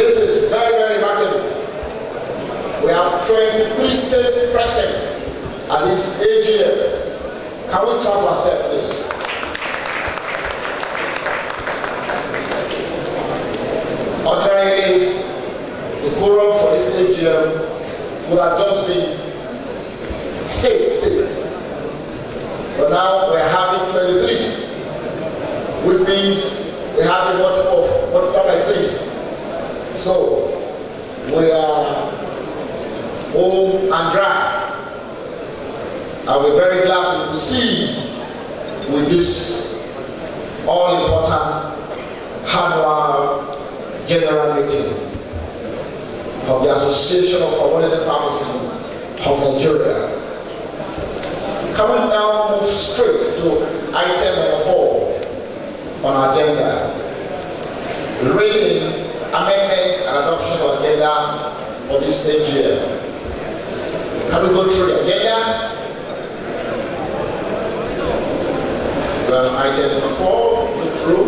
This is very, very remarkable. We have 23 states present at this AGM. Can we clap for ourselves, please? Ordinarily, the quorum for this AGM would have just been 8 states. But now we're having 23, which means we have a multiple by 3. So we are home and dry. And we're very glad to proceed with this all-important annual general meeting of the Association of Community Pharmacists of Nigeria. Can we now move straight to item number 4 on our agenda? Reading, amendment, and adoption of agenda for this AGM. Can we go through the agenda? Well, item number 4, go through.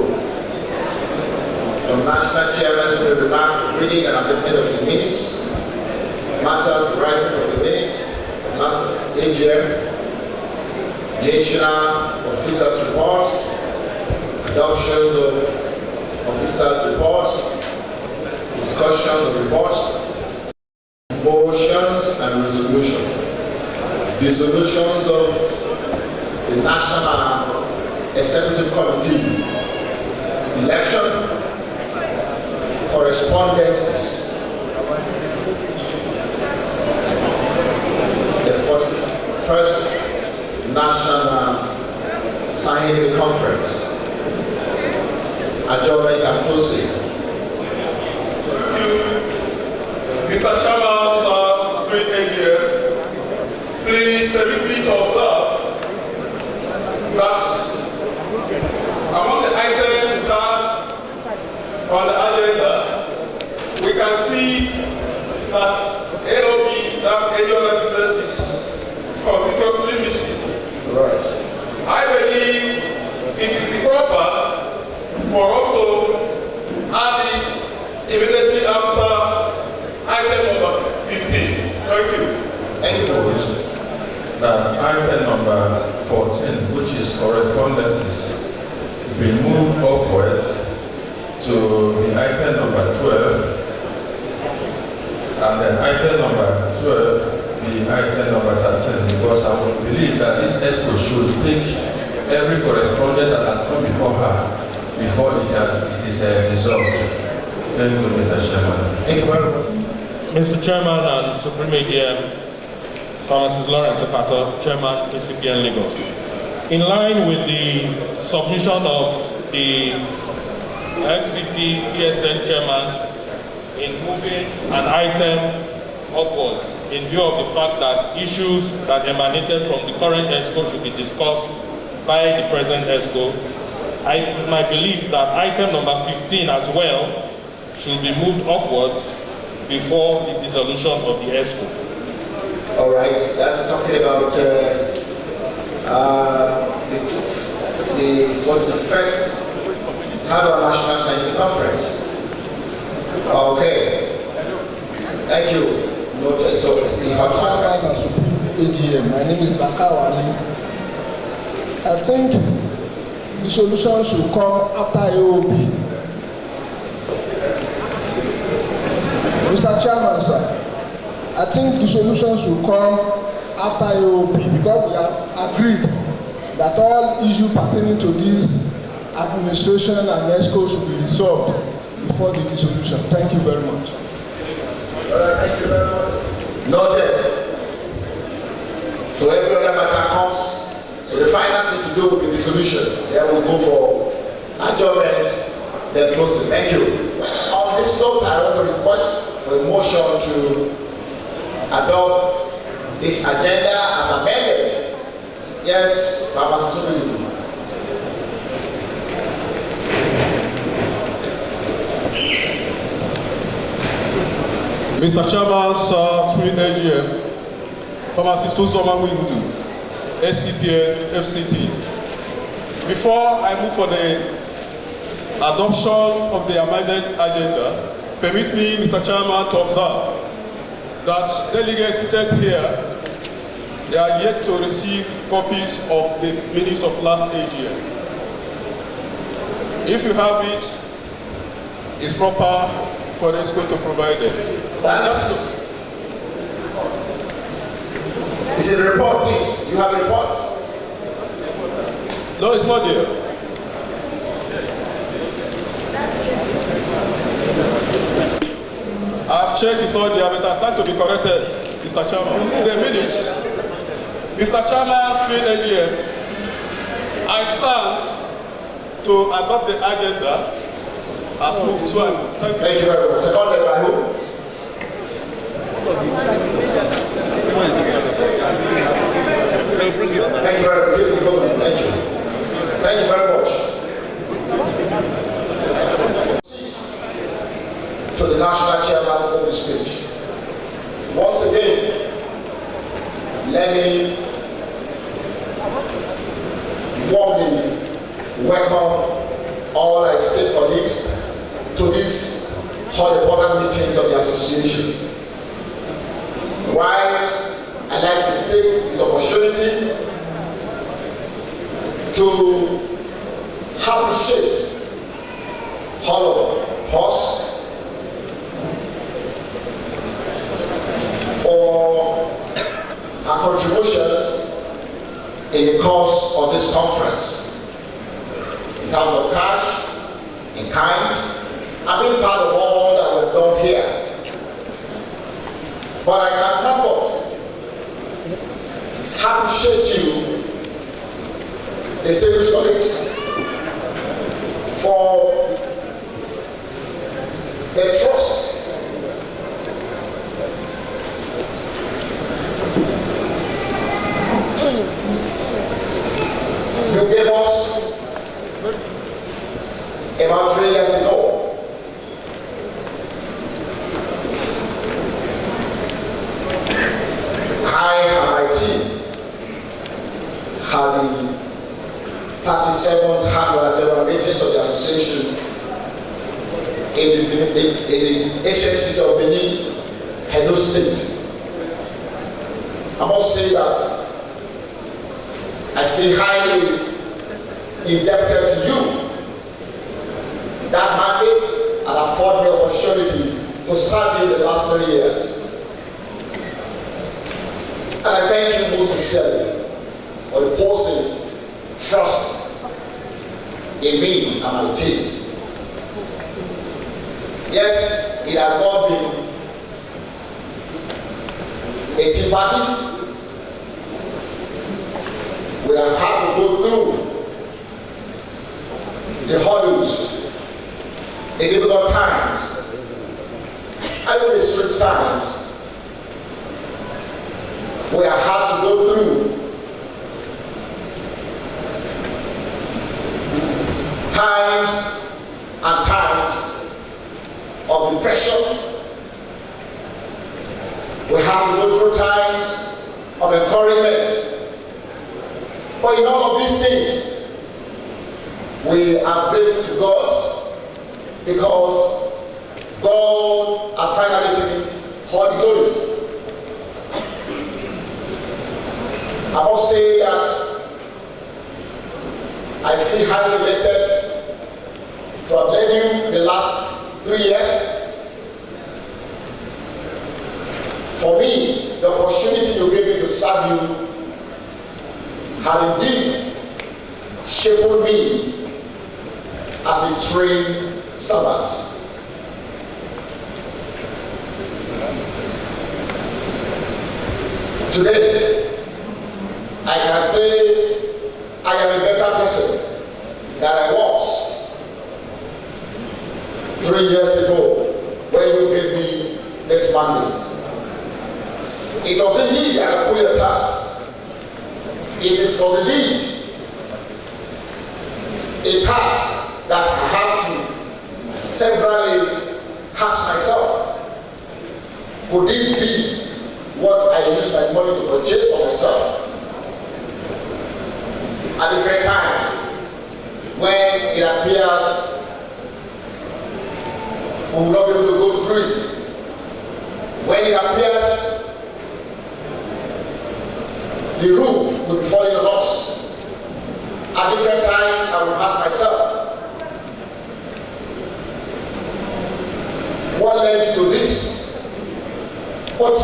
The national chairman will remark reading and amendment of the minutes, matters arising from the minutes, last AGM, national officers' reports, adoptions of officers' reports, discussions of reports, motions and resolutions, dissolutions of the National Executive Committee, election, correspondences, the 41st National Scientific Conference, adjournment and closing. Mr. Chairman, sir, great AGM, please permit me to observe that among the items that on the agenda, we can see that AOB, that's annual business, is conspicuously missing. Right. I believe it will be proper for us to add it immediately after item number 15. Thank you. Thank you, that item number 14, which is correspondences, be moved upwards to the item number 12, and then item number 12 be item number 13, because I would believe that this ESCO should take every correspondence that has come before her before it is resolved. Thank you, Mr. Chairman. Thank you very much. Mr. Chairman and Supreme AGM, Pharmacist Lawrence Epato, Chairman, Acpn Lagos. In line with the submission of the FCT PSN Chairman in moving an item upwards in view of the fact that issues that emanated from the current ESCO should be discussed by the present ESCO, it is my belief that item number 15 as well should be moved upwards before the dissolution of the ESCO. All right, that's talking about what's the first Harvard National Scientific Conference. Okay, thank you. Noted. So, AGM. My name is Bakawali. I think the solution should come after AOB. Mr. Chairman, sir, I think the solution should come after AOB because we have agreed that all issues pertaining to this administration and ESCO should be resolved before the dissolution. Thank you very much. Thank you very much. Noted. So every other matter comes. So the final thing to do will be dissolution. Then we'll go for adjournment, then closing. Thank you. On this note, I want to request for a motion to adopt this agenda as amended. Yes, Pharmacist. Mr. Chairman, sir, Spirit AGM, Pharmacist Uzoma Wiludu, Acpn, FCT. Before I move for the adoption of the amended agenda, permit me, Mr. Chairman, to observe that delegates seated here, they are yet to receive copies of the minutes of last AGM. If you have it, it's proper for the ESCO to provide them. Is it a report, please? You have a report? No, it's not there. I've checked, it's not there, but I stand to be corrected, Mr. Chairman. The minutes, Mr. Chairman, free AGM, I stand to adopt the agenda as moved. So I move. Thank you. Thank you very much. Seconded by who? Thank you very much. Thank you. Thank you very much. To the national chairman of the speech. Once again, let me warmly welcome all our state colleagues to these all important meetings of the association. While I'd like to take this opportunity to appreciate all of us for our contributions in the course of this conference, in terms of cash, in kind, and being part of all that we've done here. But I cannot but appreciate you, distinguished colleagues, for the trust you gave us about 3 years ago. I and my team had the 37th annual general meetings of the association in the ancient city of Benin, Edo State. I must say that I feel highly indebted to you. That mandate and afford me opportunity to serve you the last 3 years. And I thank you most sincerely for reposing trust in me and my team. Yes, it has not been a tea party. We have had to go through the hurdles in difficult times, and in the sweet times. We have had to go through times and times of depression. We have to go through times of encouragement. But in all of these things, we are grateful to God because God has finally taken all the glories. I must say that I feel highly elated to have led you the last 3 years. For me, the opportunity you gave me to serve you had indeed shaped me as a trained servant. Today, I can say I am a better person than I was 3 years ago when you gave me this mandate. It was indeed an Acpn task. It was indeed a task that I had to severally ask myself, could this be what I use my money to purchase for myself? At different times, when it appears we will not be able to go through it. When it appears, the roof will be falling on us. At different times, I will ask myself, what led to this? But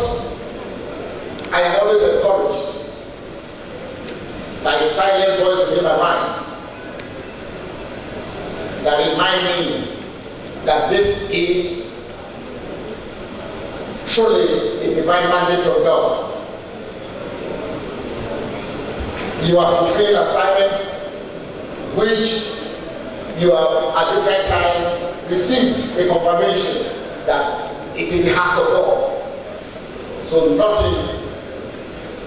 I am always encouraged by a silent voice within my mind that remind me that this is truly a divine mandate from God. You have fulfilled assignments which you have at different times received a confirmation that it is the heart of God. So nothing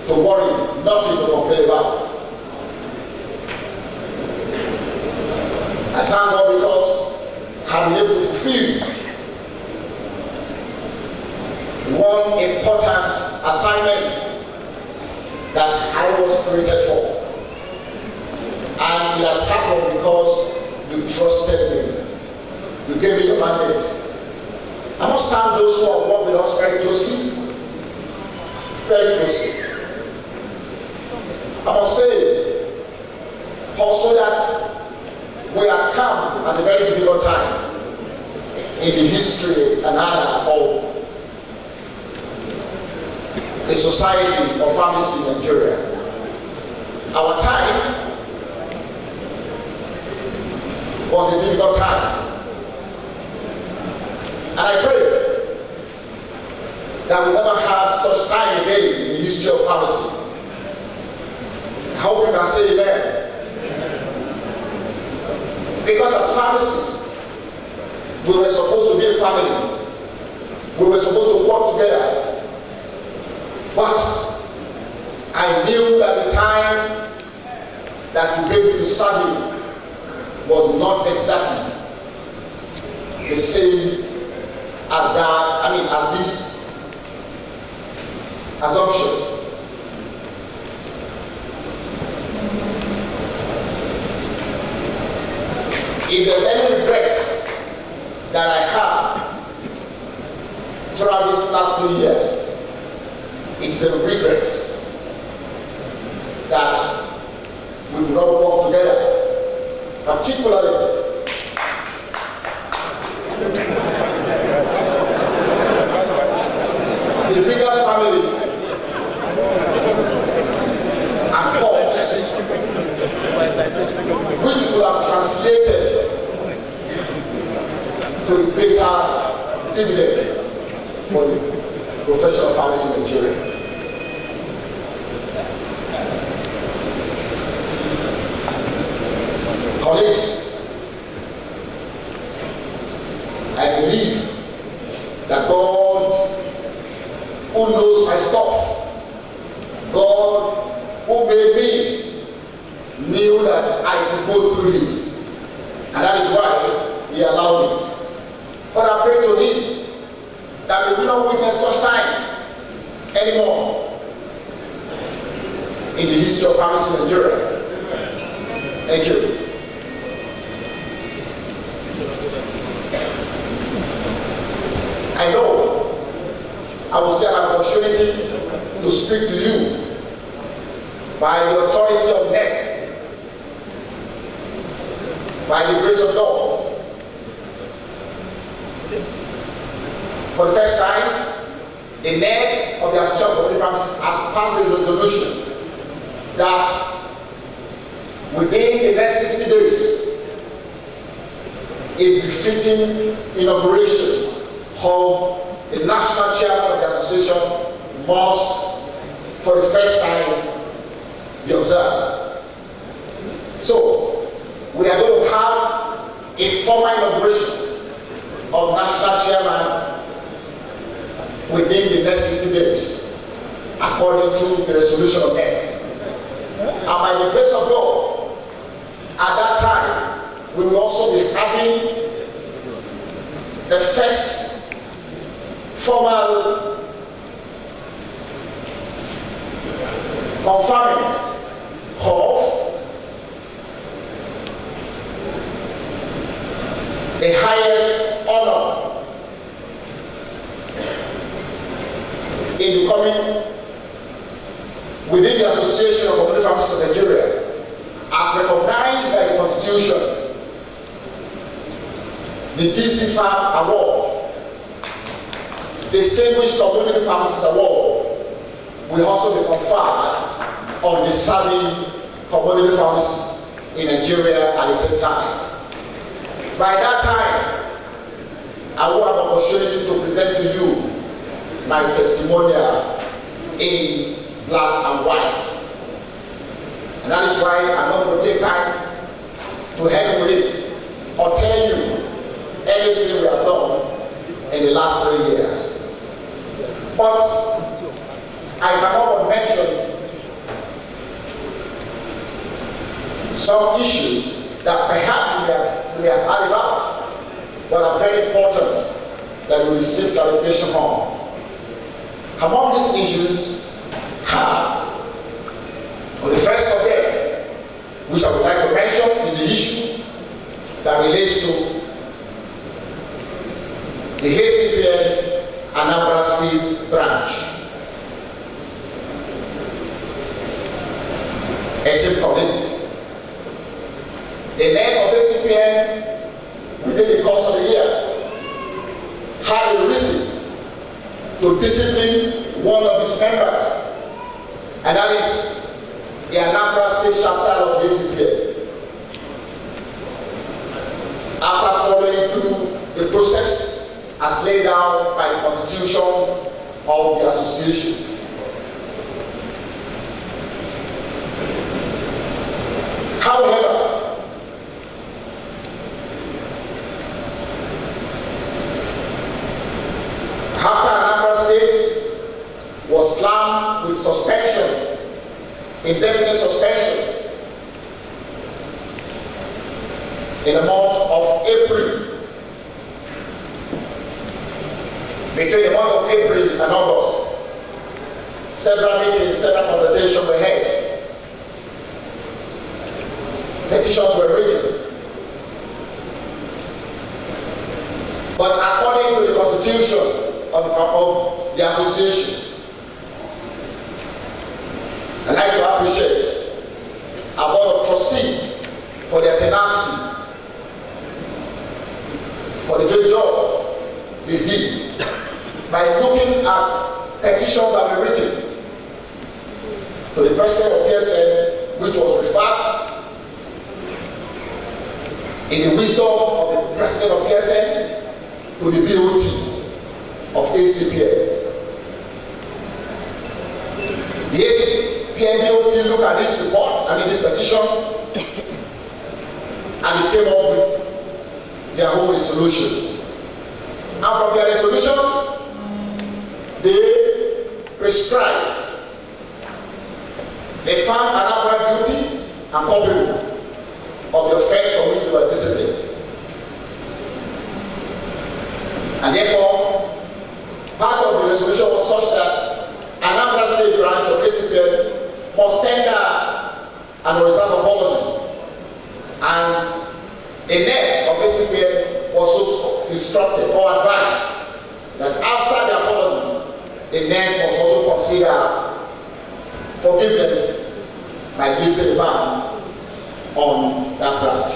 to worry, nothing to complain about. I thank God because I've been able to fulfill one important assignment that I was created for. And it has happened because you trusted me. You gave me your mandate. I must thank those who have worked with us very closely. Very closely. I must say also that we have come at a very difficult time in the history and honor of the society of pharmacy in Nigeria. Our time was a difficult time. And I pray that we never have such time again in the history of pharmacy. I hope you can say amen. Because as pharmacists, we were supposed to be a family. We were supposed to work together. But I knew that the time that you gave me to serve you was not exactly the same as that, as this assumption. If there's any regrets that I have throughout these last 2 years, it's a regret that we will not work together, particularly the Vegas family and cause, which would have translated to a better dividend for the professional pharmacy in Nigeria. Colleagues, I believe that God, who knows my stuff, God, who made me, knew that I could go through it. And that is why He allowed it. But I pray to Him that we will not witness such time anymore in the history of pharmacy in Nigeria. Thank you. I know I will still have an opportunity to speak to you by the authority of NEC, by the grace of God. For the first time, the NEC of the Association of Public Pharmacists has passed a resolution that within the next 60 days, a befitting inauguration of the national chairman of the association must, for the first time, be observed. So, we are going to have a formal inauguration of national chairman within the next 60 days, according to the resolution of NEC. And by the grace of God, at that time, we will also be having the first formal conference of the highest honor in becoming, within the Association of Community Pharmacists of Nigeria, as recognized by the Constitution, the DC Farm Award, Distinguished Community Pharmacist Award, will also be conferred on the serving community pharmacists in Nigeria at the same time. By that time, I will have an opportunity to present to you my testimonial in black and white. And that is why I'm not going to take time to help with it or tell you anything we have done in the last 3 years. But I cannot but mention some issues that perhaps we have had about, but are very important that we receive clarification on. Among these issues the first of them, which I would like to mention, is the issue that relates to the Acpn Anambra State branch. The name of Acpn within the course of the year had a reason to discipline one of its members, and that is the Anambra State chapter of the Acpn. After following through the process as laid down by the Constitution of the Association. However, after Anambra State was slammed with suspension, indefinite suspension, in the month of April, between the month of April and August, several meetings, several consultations were held. Petitions were written. But according to the Constitution of the Association, I'd like to appreciate our Board of Trustees for their tenacity, for the great job they did by looking at petitions that were written to the President of PSN, which was referred in the wisdom of the President of PSN to the BOT of Acpn. The Acpn BOT looked at this report, this petition, and it came up with their own resolution. And from their resolution, they prescribed, they found Anambra guilty and culpable of the offense for which they were disciplined. And therefore, part of the resolution was such that Anambra State branch of Acpn must tender an horizontal apology. And a NEP of Acpn was so instructed or advised that after the apology, the NEP must also consider forgiveness by lifting the ban on that branch.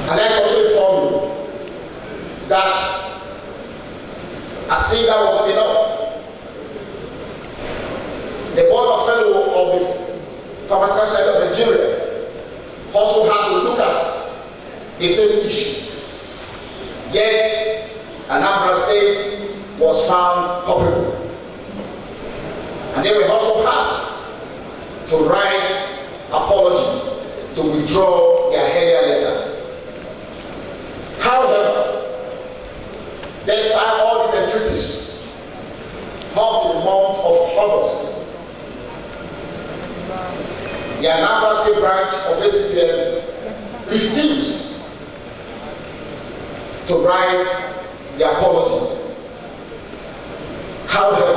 I'd like to also inform you that as if that was not enough, the Board of Fellows of the Pharmaceutical Society of Nigeria also had to look at the same issue. Yet, Anambra State was found culpable. And they were also asked to write apology to withdraw their earlier letter. However, despite all these entreaties, up to the month of August, the Anambra State branch of Acpn refused to write the apology. However,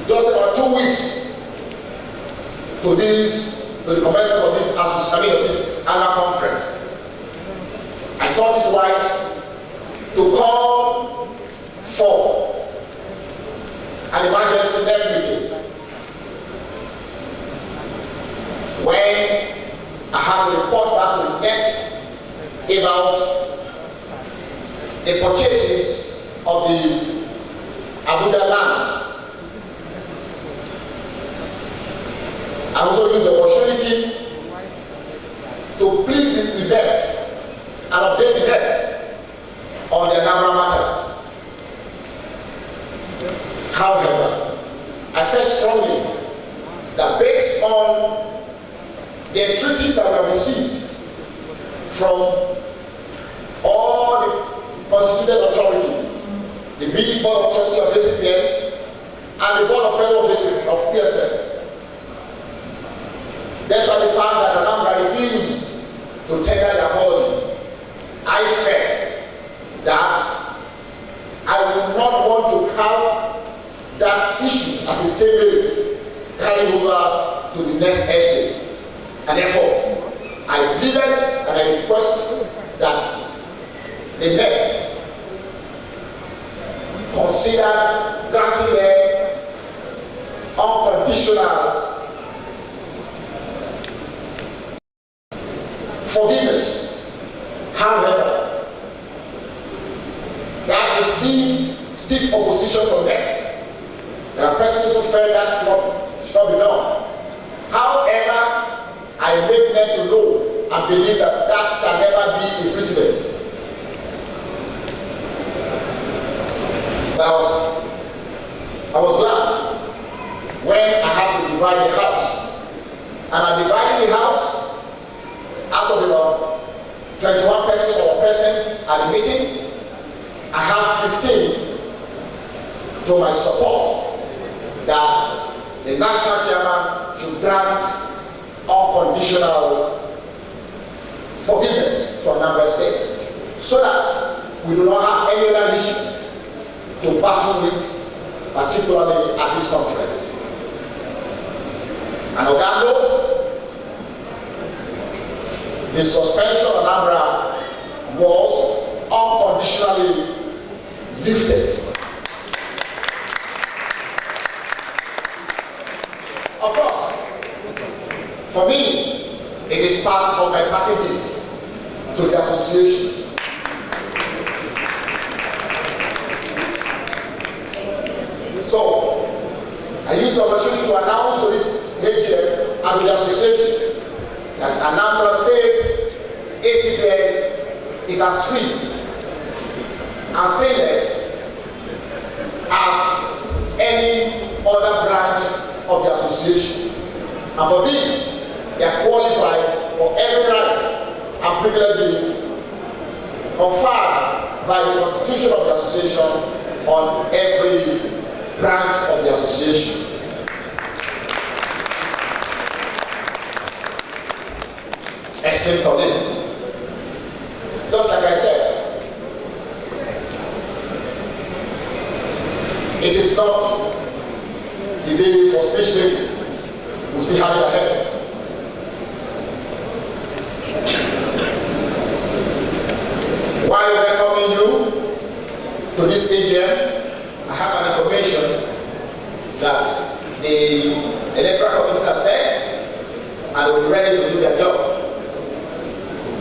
just about 2 weeks to the commencement of this annual conference, I thought it wise to call for an emergency meeting when I have to report back to the NEC about the purchases of the Abuja land. I also use the opportunity to plead with them and update them on the Anambra matter. However, I felt strongly that based on the entreaties that we have received from all the constituted authority, the Big Board of Trustees of Acpn and the Board of Federal Officers of PSF, despite the fact that Anambra refused to tender the apology, I felt that I would not want to have that issue as a statement carried over to the next estate. And therefore, I pleaded and I requested that the NEC consider granting them unconditional forgiveness. However, that received stiff opposition from them. There are persons who felt that should not be done. However, I made them to know and believe that that shall never be a precedent. But I was glad when I had to divide the house. And I divided the house out of the 21 persons that were present at the meeting. I have 15 to my support that the national chairman should grant unconditional forgiveness to Anambra State, so that we do not have any other issues to battle with, particularly at this conference. And on that note, the suspension of Anambra was unconditionally lifted. Of course, for me, it is part of my party bid to the association. So, I use the opportunity to announce to this AGM and to the association that Anambra State Acpn is as free and sinless as any other branch of the association. And for this, they are qualified for every right and privileges conferred by the constitution of the association on every branch of the association. Except for them. Just like I said, it is not the day for speech making. We'll see how it ahead. While welcoming you to this AGM, I have an information that the electoral committee has set and will be ready to do their job.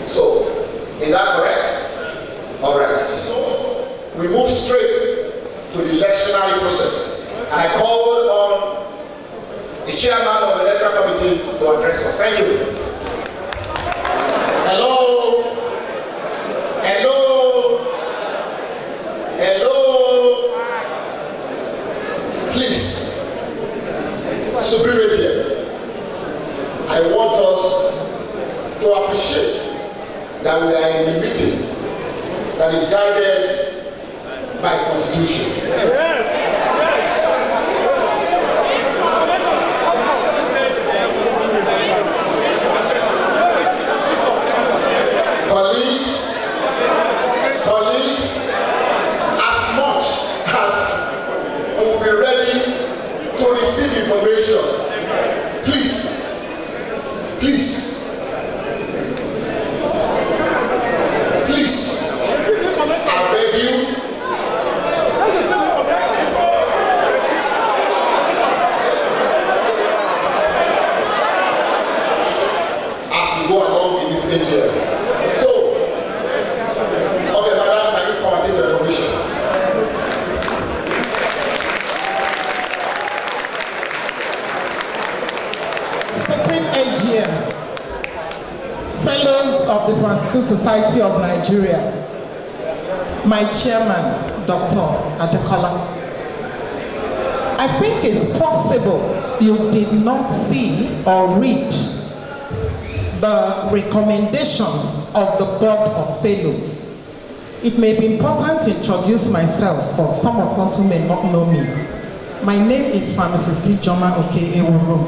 So, is that correct? All right. So, we move straight to the electionary process. And I called on the chairman of the electoral committee to address us. Thank you. Hello. Hello. Hello. Please, Supreme AGM, I want us to appreciate that we are in a meeting that is guided by Constitution. Colleagues, as much as we will be ready to receive information, please, AGM. So, okay, madam, can you continue the commission? Supreme AGM, Fellows of the Franciscan Society of Nigeria, my chairman, Dr. Adekola. I think it's possible you did not see or read the recommendations of the Board of Fellows. It may be important to introduce myself for some of us who may not know me. My name is Pharmacist Ijoma Oke-Ewuru.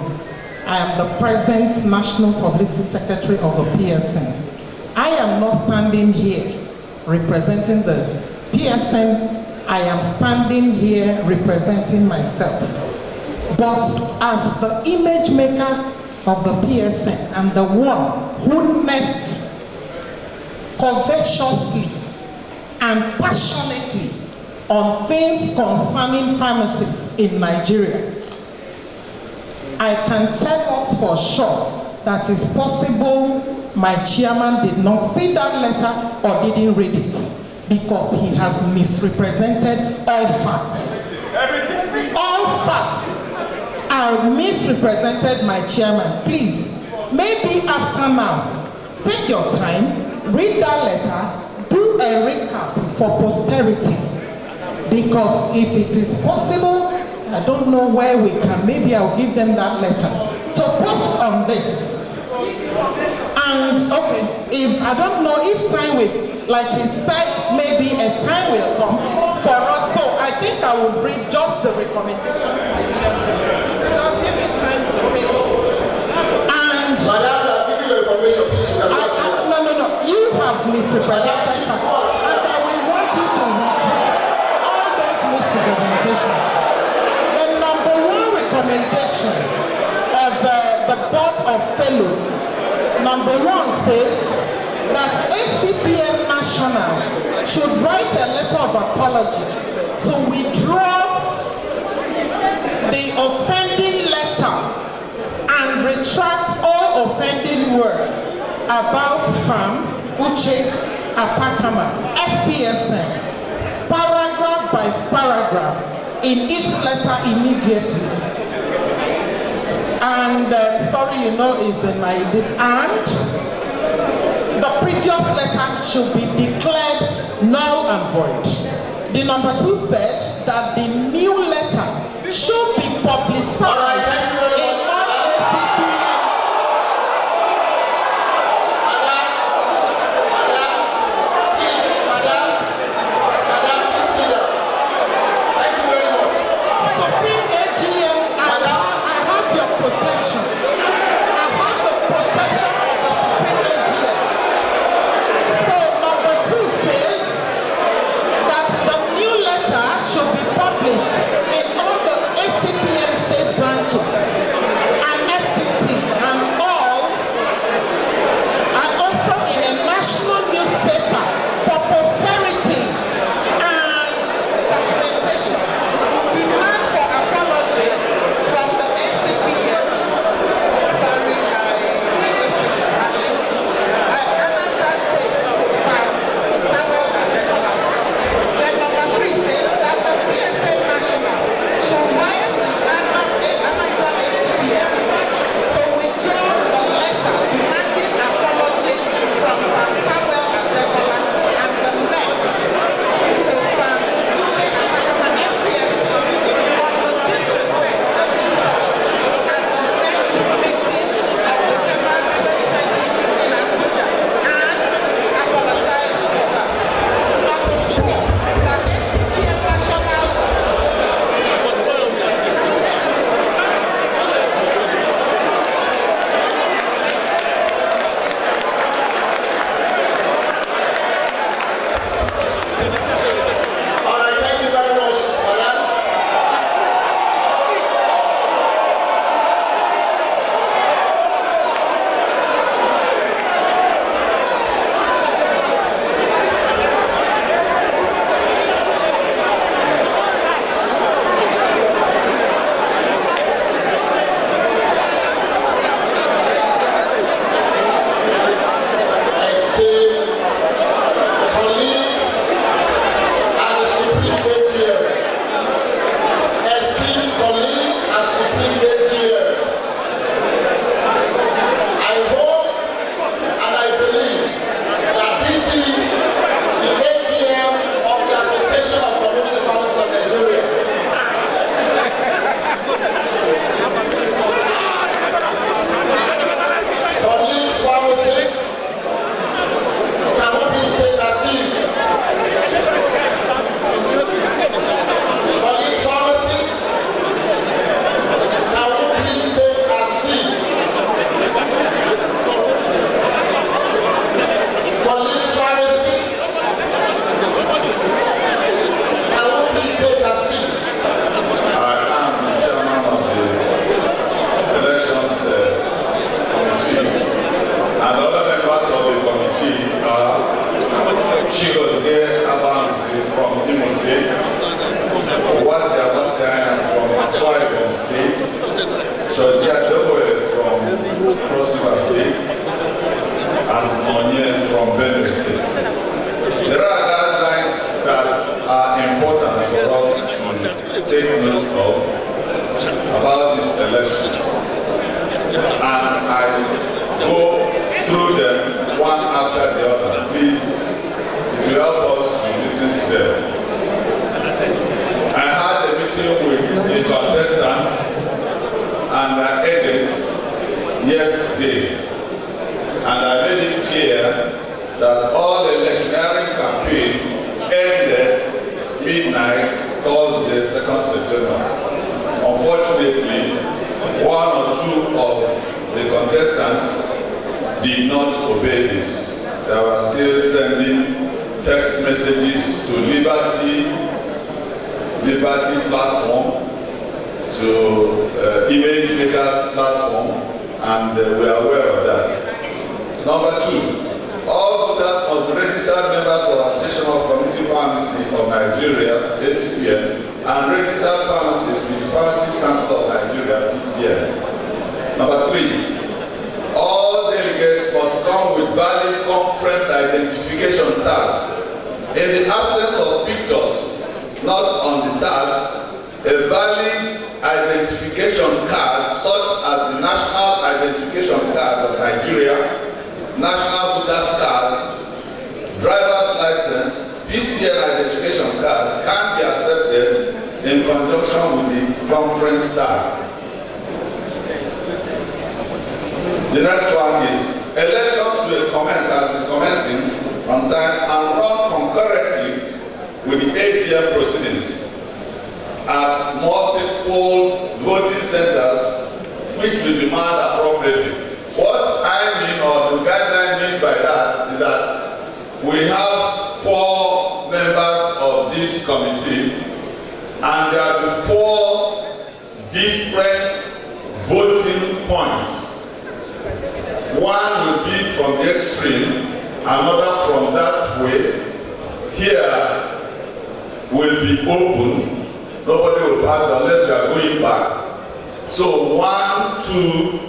I am the present National Publicity Secretary of the PSN. I am not standing here representing the PSN. I am standing here representing myself. But as the image maker of the PSN and the one who next covetously and passionately on things concerning pharmacies in Nigeria, I can tell us for sure that it's possible my chairman did not see that letter or didn't read it, because he has misrepresented all facts. All facts are misrepresented, my chairman. Please, maybe after now, take your time, read that letter, do a recap for posterity. Because if it is possible, I don't know where we can, maybe I'll give them that letter to post on this. And okay, if I don't know if time will, like he said, maybe a time will come for us. So I think I would read just the recommendations. Just give me time to take. And Madam, I'll give you the information, please. no. You have misrepresented her. And I will want you to withdraw all those misrepresentations. The number one recommendation of the Board of Fellows, number one says that Acpn National should write a letter of apology to withdraw the offending letter and retract all offending words about Farm Uche Apakama, FPSN, paragraph by paragraph in its letter immediately. And sorry, you know, is in my edit. And the previous letter should be declared null and void. The number two said that the new letter should be publicized in all ACPN. Supreme AGM, I have your protection. I have the protection of the Supreme AGM. So number two says that the new letter should be published in all the ACPN And other members of the committee are Chigozie Abansi from Imo State, Wati Abasian from Akwa Ibom State, Shodia Dowe from Cross River State, and Monye from Benue State. There are guidelines that are important for us to take note of about these elections. And I go through them one after the other. Please, it will help us to listen to them. I had a meeting with the contestants and their agents yesterday, and I made it clear that all the electioneering campaign ended midnight Thursday, 2nd September. Unfortunately, one or two of the contestants did not obey this. They were still sending text messages to Liberty platform, to Image Makers platform, and we are aware of that. Number two, all voters must be registered members of Association of Community Pharmacy of Nigeria, Acpn, and registered pharmacists with Pharmacists Council of Nigeria, PCN. Number three, all delegates must come with valid conference identification tags. In the absence of pictures not on the tags, a valid identification card such as the National Identification Card of Nigeria, National Voters Card, Driver's License, PCN identification card can be accepted in conjunction with the conference tag. The next one is elections will commence as is commencing on time and run concurrently with the AGM proceedings at multiple voting centers, which will be manned appropriately. What I mean, or the guideline means by that, is that we have 4 members of this committee, and there are 4 different voting points. One will be from the extreme, another from that way. Here will be open. Nobody will pass unless you are going back. So 1, 2,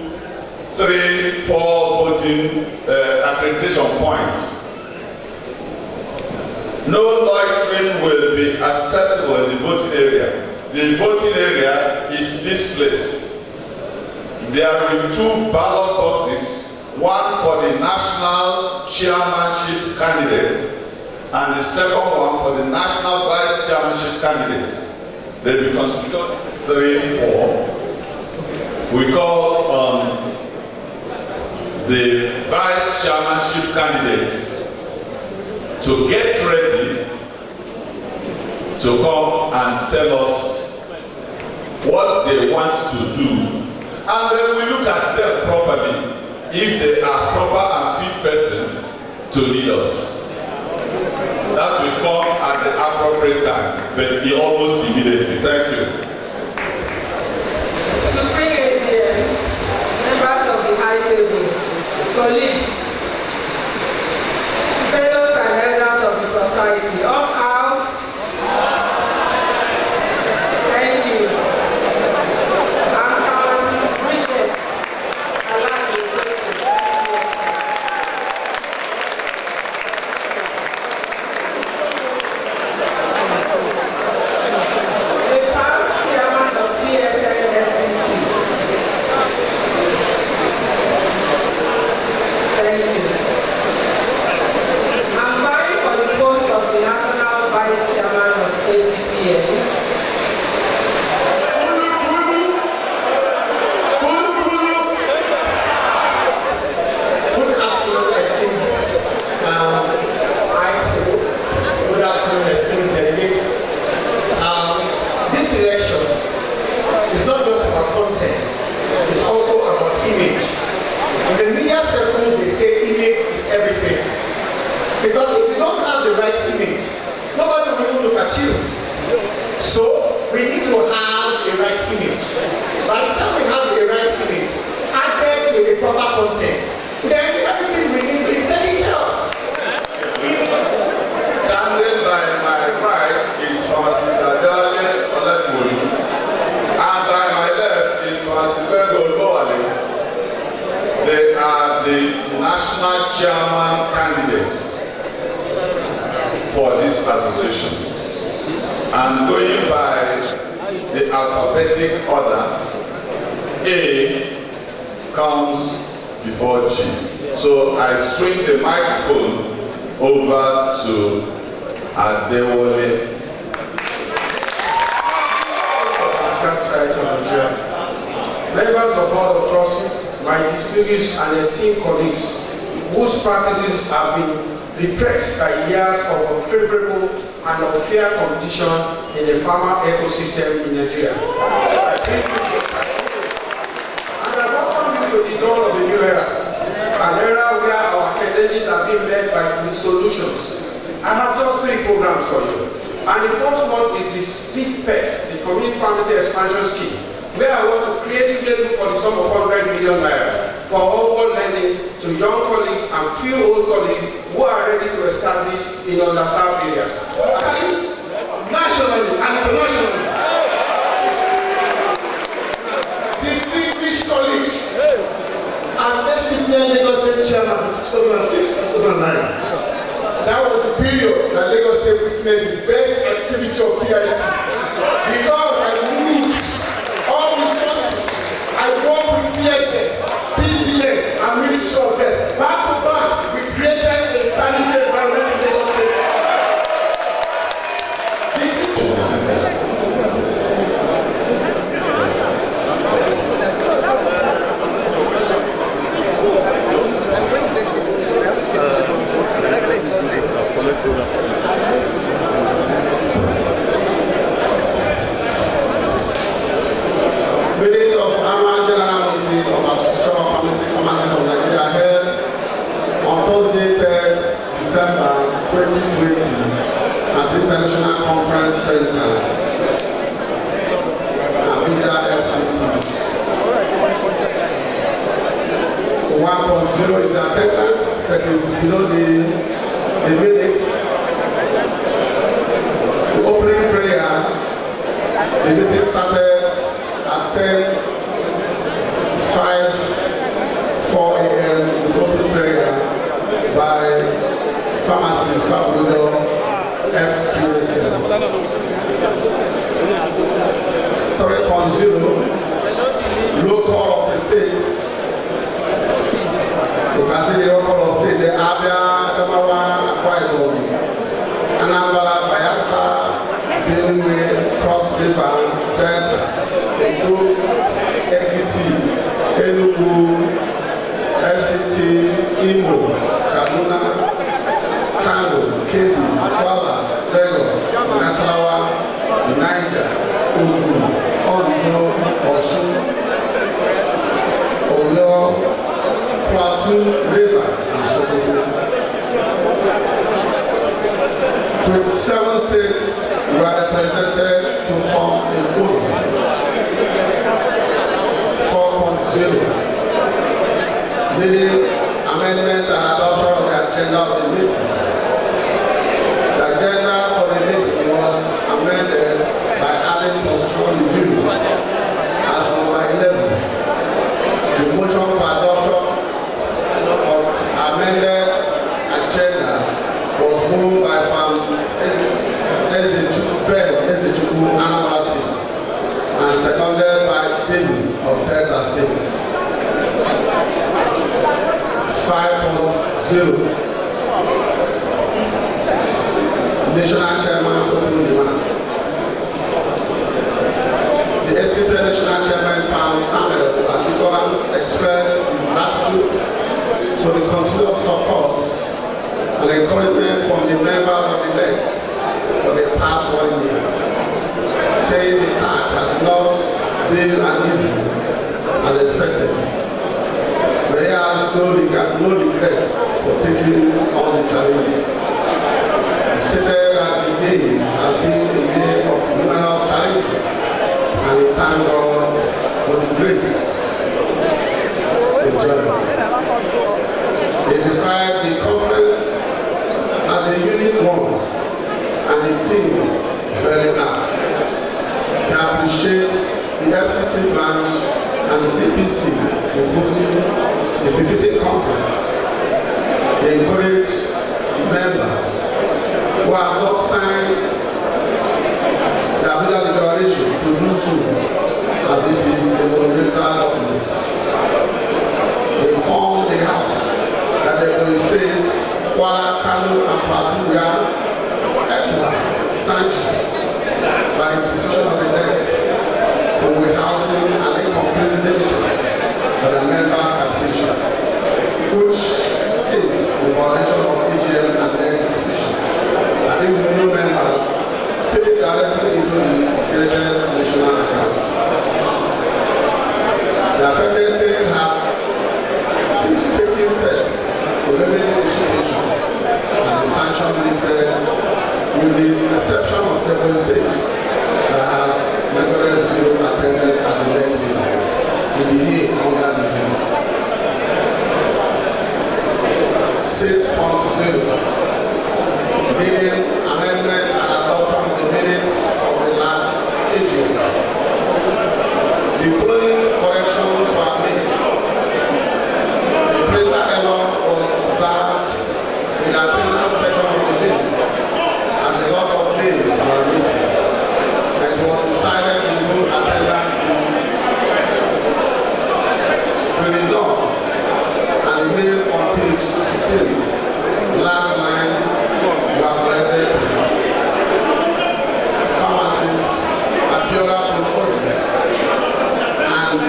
3, 4 voting accreditation points. No loitering will be acceptable in the voting area. The voting area is this place. There will be 2 ballot boxes, one for the national chairmanship candidate and the second one for the national vice chairmanship candidate. They will constitute 3 and 4. We call on the vice chairmanship candidates to get ready to come and tell us what they want to do. And then we look at them properly, if they are proper and fit persons to lead us. That will come at the appropriate time, but almost immediately. Thank you. Supreme AGM, members of the high table, colleagues, fellows and elders of the society, all out. Thank you. Because if you don't have the right image, nobody will even look at you. So we need to have a right image. By the time we have the right image, added to the proper content, then everything former chairman candidates for this association. And going by the alphabetic order, A comes before G. So I swing the microphone over to Adewale. Society of Nigeria. Members of Board of Trustees, my distinguished and esteemed colleagues, whose practices have been repressed by years of unfavorable and unfair competition in the farmer ecosystem in Nigeria. And I welcome you to the dawn of a new era, an era where our challenges are being met by solutions. I have just 3 programs for you. And the first one is the Seed Pest, the Community Pharmacy Expansion Scheme, where I want to creatively look for the sum of 100 million naira for upward lending to young colleagues and few old colleagues who are ready to establish in underserved areas. Nationally and internationally. Distinguished colleagues, as Acpn Lagos State Chairman in 2006-2009, that was the period that Lagos State witnessed the best activity of PIC. Because I moved all resources, I worked with PSN, PCN, and Ministry of Health. Back to back, we created a sanitary environment in Lagos State. Minutes of annual general meeting of Association of Community Pharmacists of Nigeria held on Thursday, 3rd December 2020 at International Conference Center, Abuja, FCT. 1.0 is the attendance that is below the minutes. The opening prayer, the meeting started at 10:04 a.m. the opening prayer by pharmacist Fabulo Acpn. 3.0 roll call of the states. You can see the roll call of state, the Abia, Adamawa, Akwa Ibom, Anambra, Bayelsa, Benue, Cross River, Delta, Edo, Ekiti, Enugu, FCT, Imo, Kaduna, Kano, Kebbi, Kwara, Lagos, Nasarawa, Niger, Ogun, Ondo, Osun, Oyo, Plateau, Rivers, and Sokoto. 27 states were represented to form a group. 4.0, meaning amendment and adoption of the agenda of the meeting. The agenda for the meeting was amended by adding post-roll review as number 11. The motion for adoption of amended agenda was moved by Ezechukwu, Anambra State, and seconded by David of Delta State. 5.0, National Chairman's opening remarks. The Acpn National Chairman found Samuel Adikola expressed his gratitude for the continuous support and encouragement from the members of the leg for the past 1 year, saying the task has not been as easy as expected. But he has no regrets for taking on the challenge. He stated that the day has been a day of numerous challenges, and he thanked God for the grace of journey. He described the conference as a unique one and the team very apt. He appreciates the FCT branch and the CPC for hosting a befitting conference Kuala, Kano, and Plateau were sanctioned by the decision of the NEC for warehousing an incomplete limited for the members' application, which is the violation of AGM and NEC decision. I think the new members pay directly into the stated national account. The affected state have since taken steps to remedy the situation, and the sanction lifted with the exception of the states that has recorded zero attended at the NEC meeting will be here under the review. 6.0 Meaning amendment and adoption of the minutes of the last AGM. The following corrections were made. The printer error was observed in the attendance section of the minutes, and a lot of names were missing. It was decided to move attendance to the law, and the name on page 16, last line, were corrected. Pharmacists, Abiola Proposal, and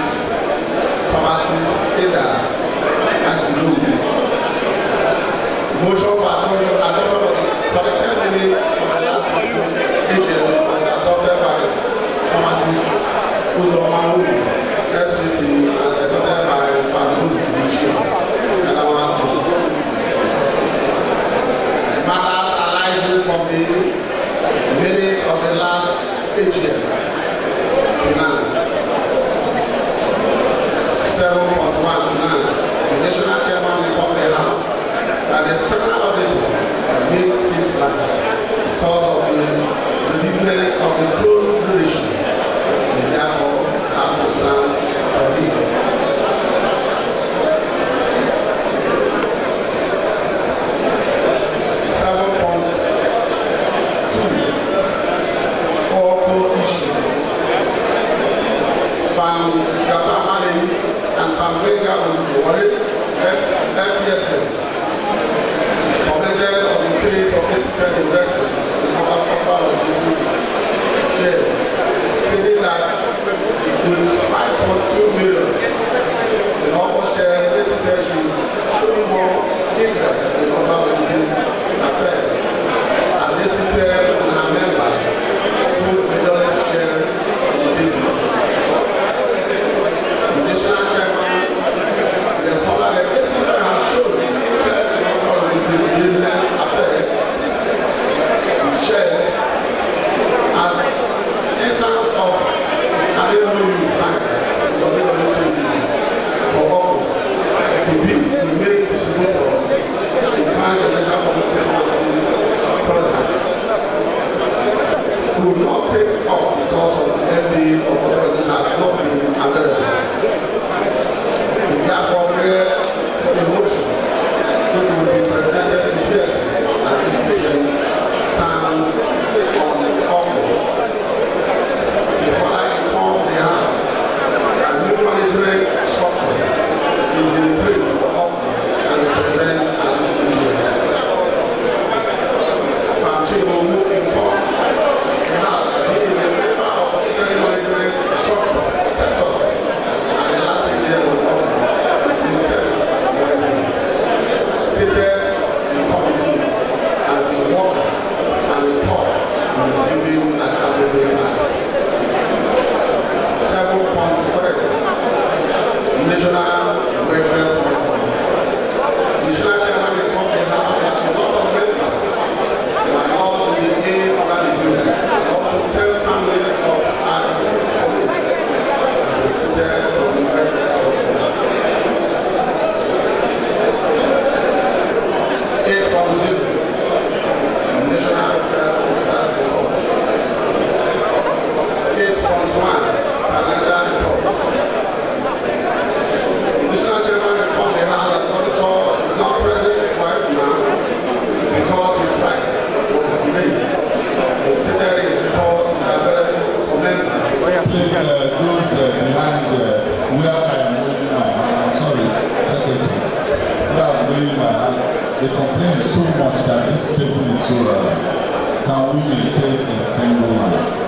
pharmacists, Ada, and Julu. Motion for adoption of the corrected minutes of the last AGM was adopted by pharmacists Uzomaru, FCT, and seconded by Faru, and our states. Matters arising from the minutes of the last AGM. Finance. 7.1 Finance. The National Chairman informed the House that the external auditor makes his plan because of the bereavement of the close relation. We therefore have to stand for him. And Fambenga FPSM commented on the faith of disciplined investment in our corporate logistics shares, stating that with 5.2 million in our shares, discipline should show more interest in corporate logistics affairs, and discipline and our members who majority share in the business. Could not take off because of the MB or whatever that has not been available. We therefore pray for the motion which will be presented to PS and this meeting stand on the offer. Before I inform the House that new management structure is in place for offer and present at this meeting. Famchi will inform the the complaint is so much that this table is so relevant. Can we maintain a single line?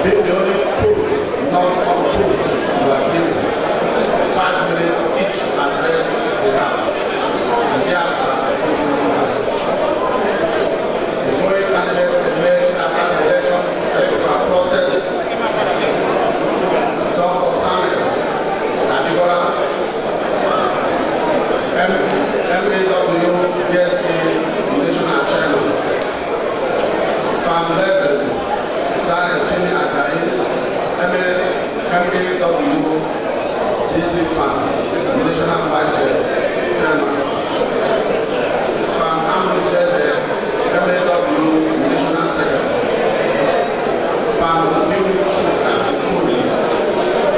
Being the only post, not on post, you are given 5 minutes each address the house. And thereafter, 15 minutes. Before a candidate emerged after the election electoral process, Dr. Samuel Adegola, MAW, DSA, National Chairman, Farm Level, Daniel Fini Ajayi, MAW, DC Farm, National Vice Chairman, Farm Amnesty, MAW, National Secretary, Farm Review Sugar and Police,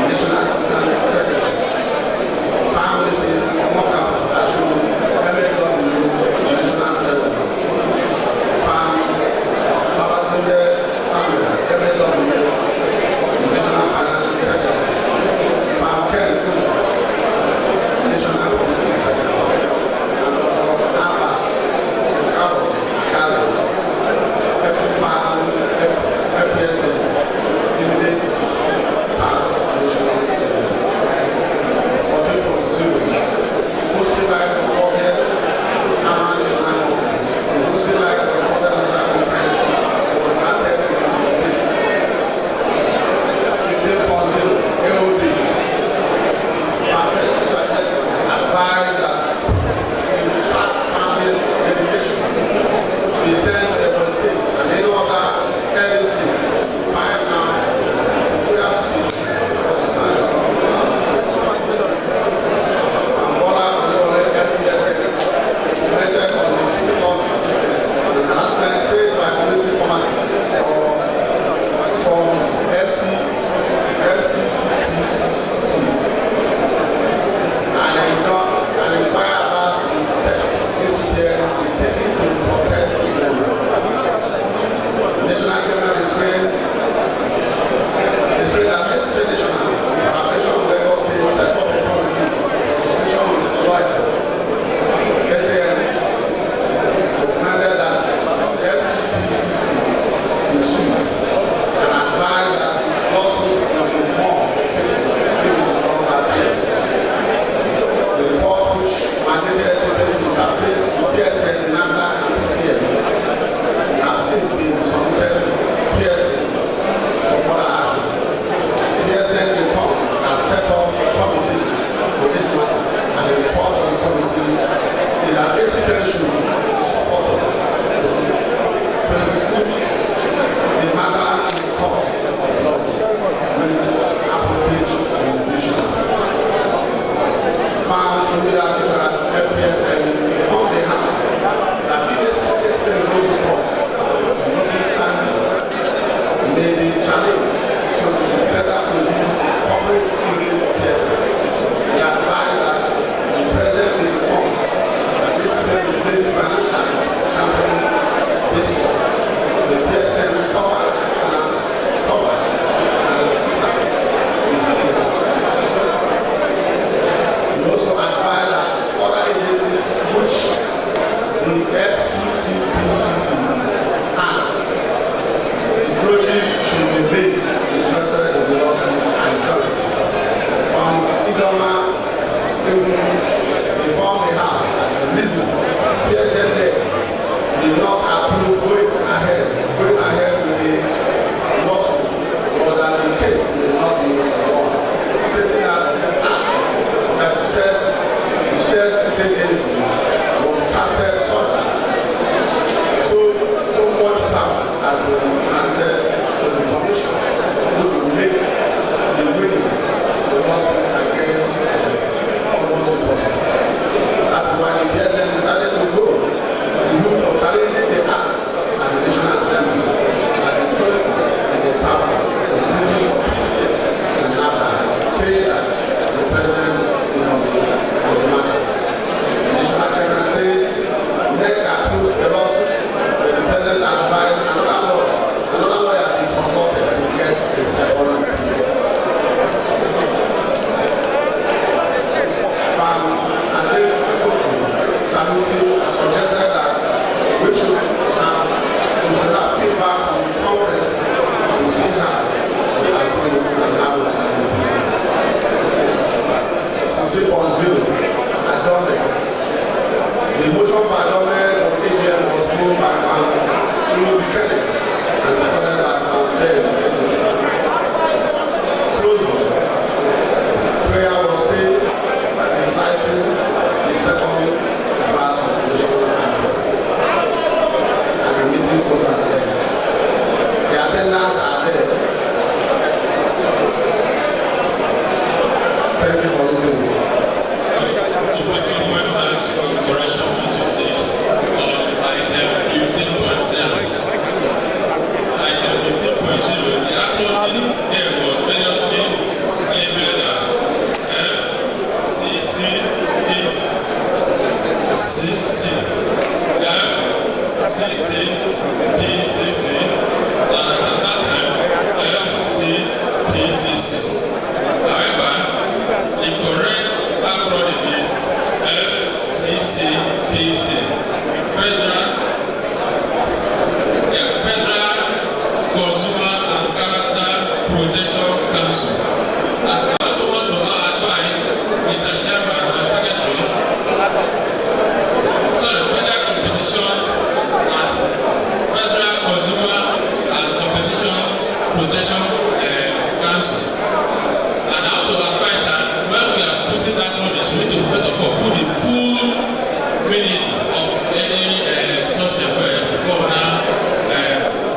National Assistant Secretary, Farm Mrs. Moka Asu, MAW, National Treasurer, Farm Babatunde Samuel, MAW, National Financial Secretary, Farm Ken Kuja,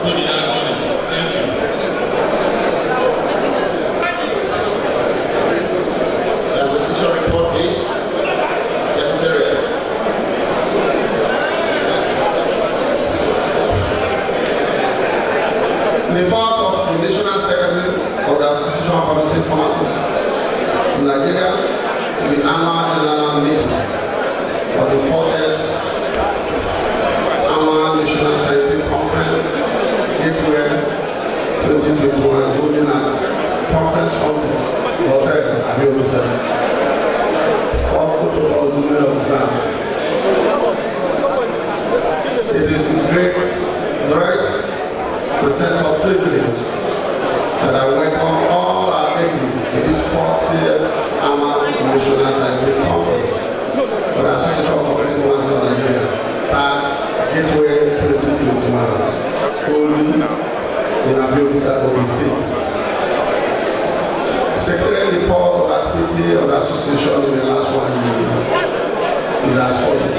to the acronyms. Thank you. The association report, please. Secretariat. Report of the National Secretary of the Association of Community Pharmacists in Nigeria to the annual general meeting of the 40th annual National Scientific Conference, Acpn 2021, holding at Conference Hotel, Abeokuta. All protocols duly observed. It is with great right and sense of privilege that I welcome all our delegates to this 40th annual National Scientific Conference for the Association of Community Pharmacists of Nigeria, Acpn 2021, holding in Abeokuta, Ogun State. Secretary report of activity of the association in the last 1 year is as follows.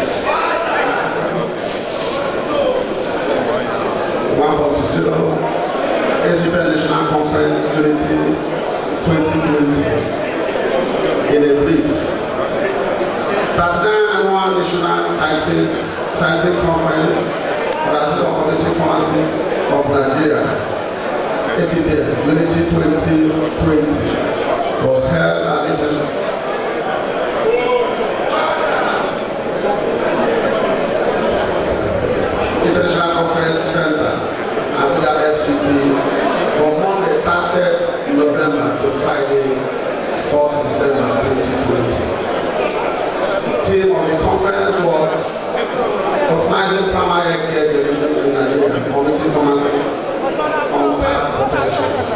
1.20 Acpn National Conference Unity 2020. In a brief, 39 annual National Scientific Conference for the Association of Community Pharmacists of Nigeria, Acpn Unity 2020, was held at International Conference Center, Abuja FCT, from Monday 30th November to Friday 4th December 2020. The theme of the conference was optimizing primary care delivery in Nigeria, community pharmacists on path protections.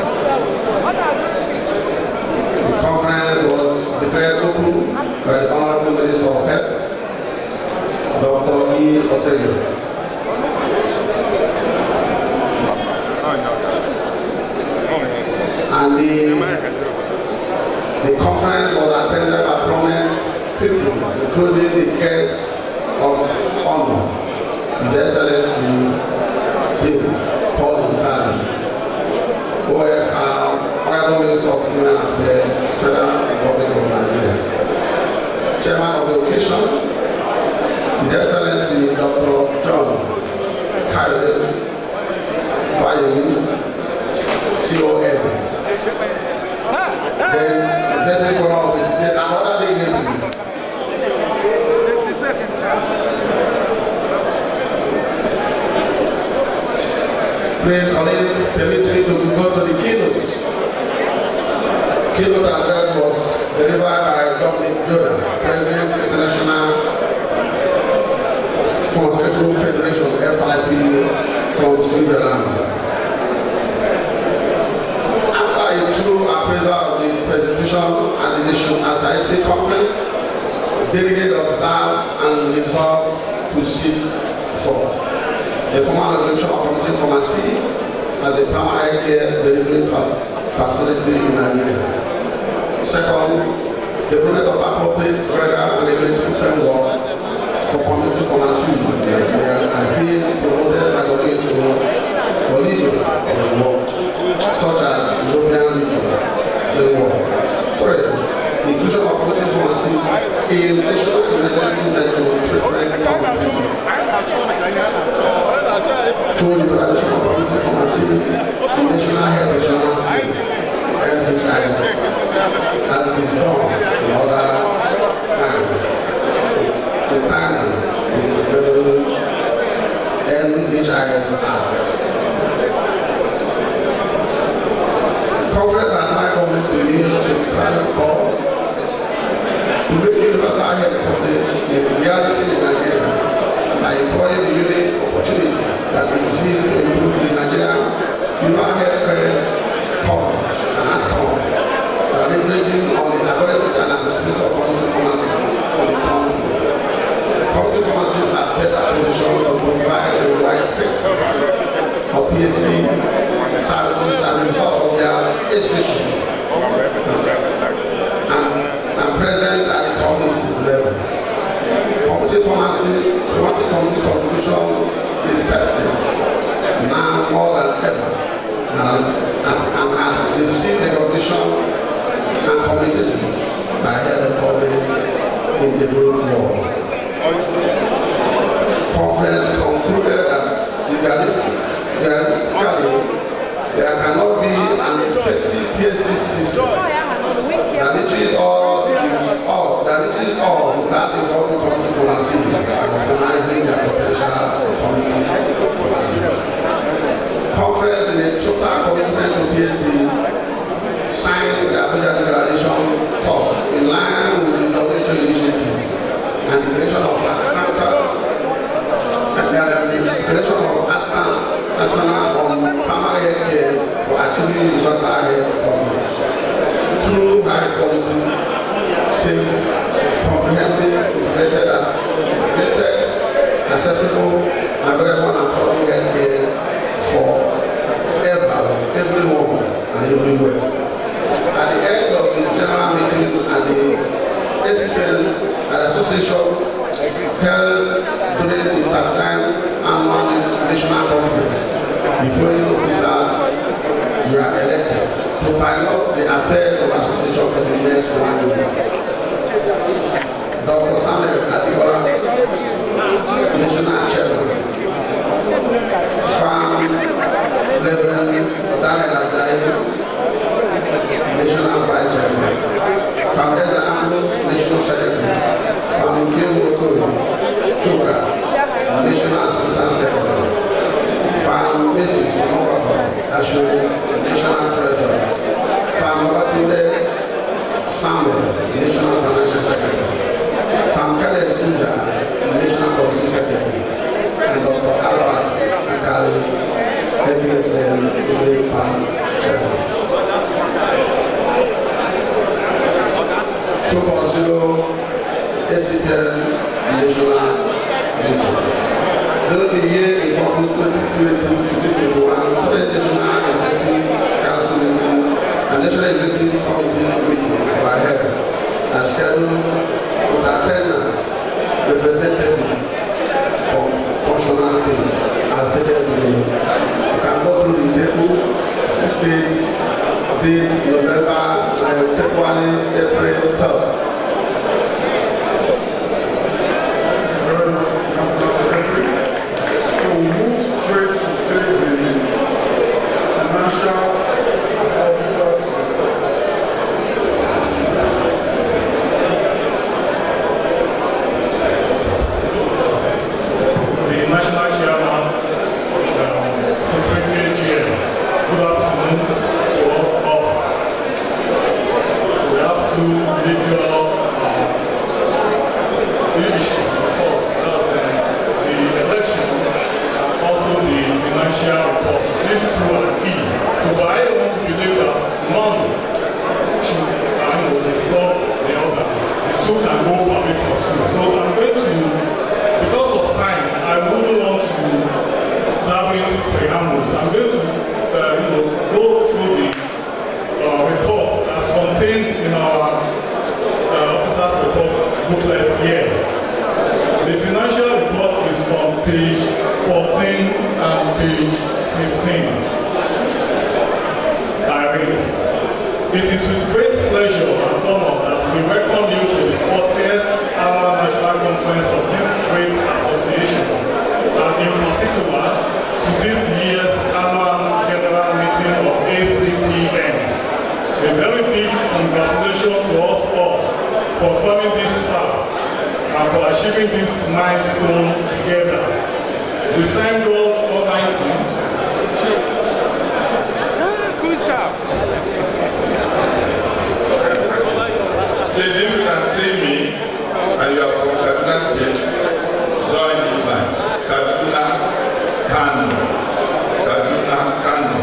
The conference was declared open by the Honorable Minister of Health, Dr. E. Oseyo. And the conference was attended by prominent people, including the guests of honor, His Excellency Paul Ntali, OFR, Honorable Minister of Human Affairs, Federal Republic of Nigeria. Chairman of the occasion, His Excellency Dr. John Kayode Fayemi, CON. Then, Executive Governor of it said, another big name, please. Please, colleague, permit me to go to the keynote. Keynote address was delivered by Dominic Jordan, President, International Pharmaceutical Federation, FIP, from Switzerland. After a true appraisal of the presentation at the National Scientific Conference, delegates observed and resolved to seek for a formal resolution of community pharmacy as a primary care delivery facility in Nigeria. Second, the project of appropriate regular and regulatory framework for community pharmacy in Nigeria has been promoted by the WHO for region of the world, such as European region, framework. Third, the inclusion of community pharmacy in national emergency medical treatment committee. Through the tradition of community pharmacy, the National Health Insurance Scheme, NHIS, as it is done in other times, in tandem with the NHIS Act. Conference and my government to yield the final call to make universal health coverage a reality in Nigeria by employing the unique opportunity that exists to improve the Nigerian human health care coverage and outcomes by leveraging on the availability and accessibility of community pharmacies in the country. Community pharmacies are better positioned to provide a wide spectrum of PSC services as a result of their education and present at the community level. Community pharmacy contribution is pertinent now more than ever, and has received recognition and commendation by head of government in the whole world. Conference concluded that realistically, there cannot be an effective PSC system that reaches all without involving community pharmacy and organizing their potential community pharmacists. Conference in a total commitment to PSC signed the Abuja Declaration tough in line with the WHO initiative and the creation of Acpn on primary health care for achieving universal health coverage through high quality, safe, comprehensive, integrated, accessible, available and affordable health care for everyone and everywhere. At the end of the general meeting at the Acpn Association held during the 39th annual national conference, the following officers were elected to pilot the affairs of the association for the next 1 year. Dr. Samuel Adiola, national chairman, Farm Reverend Daniel Ajayi, national vice chairman, Farm Ezra Ambrose, national secretary, Farm Nkewu Okoro, Chuka, national assistant secretary, Farm Mrs. Omowafa, national treasurer, Farm Babatunde Samuel, national financial secretary, Farm Kale Tunja, national policy secretary, and Dr. Albert Akali, APSL, Green Pass chairman. 2.0 Acpn national meetings. During the year in focus 2020-2021, three national executive council meetings and national executive committee meetings were held and scheduled with attendance representative from functional states as stated below. You can go through the table, 6 states, dates, November, February, April, 3rd. It is with great pleasure and honor that we welcome you to the 40th Annual National Conference of this great association, and in particular to this year's Annual General Meeting of Acpn. A very big congratulations to us all for coming this far and for achieving this milestone together. We thank God Almighty. Good job. Please, if you can see me and you are from Kaduna State, join this line. Kaduna, Kano. Kaduna, Kano.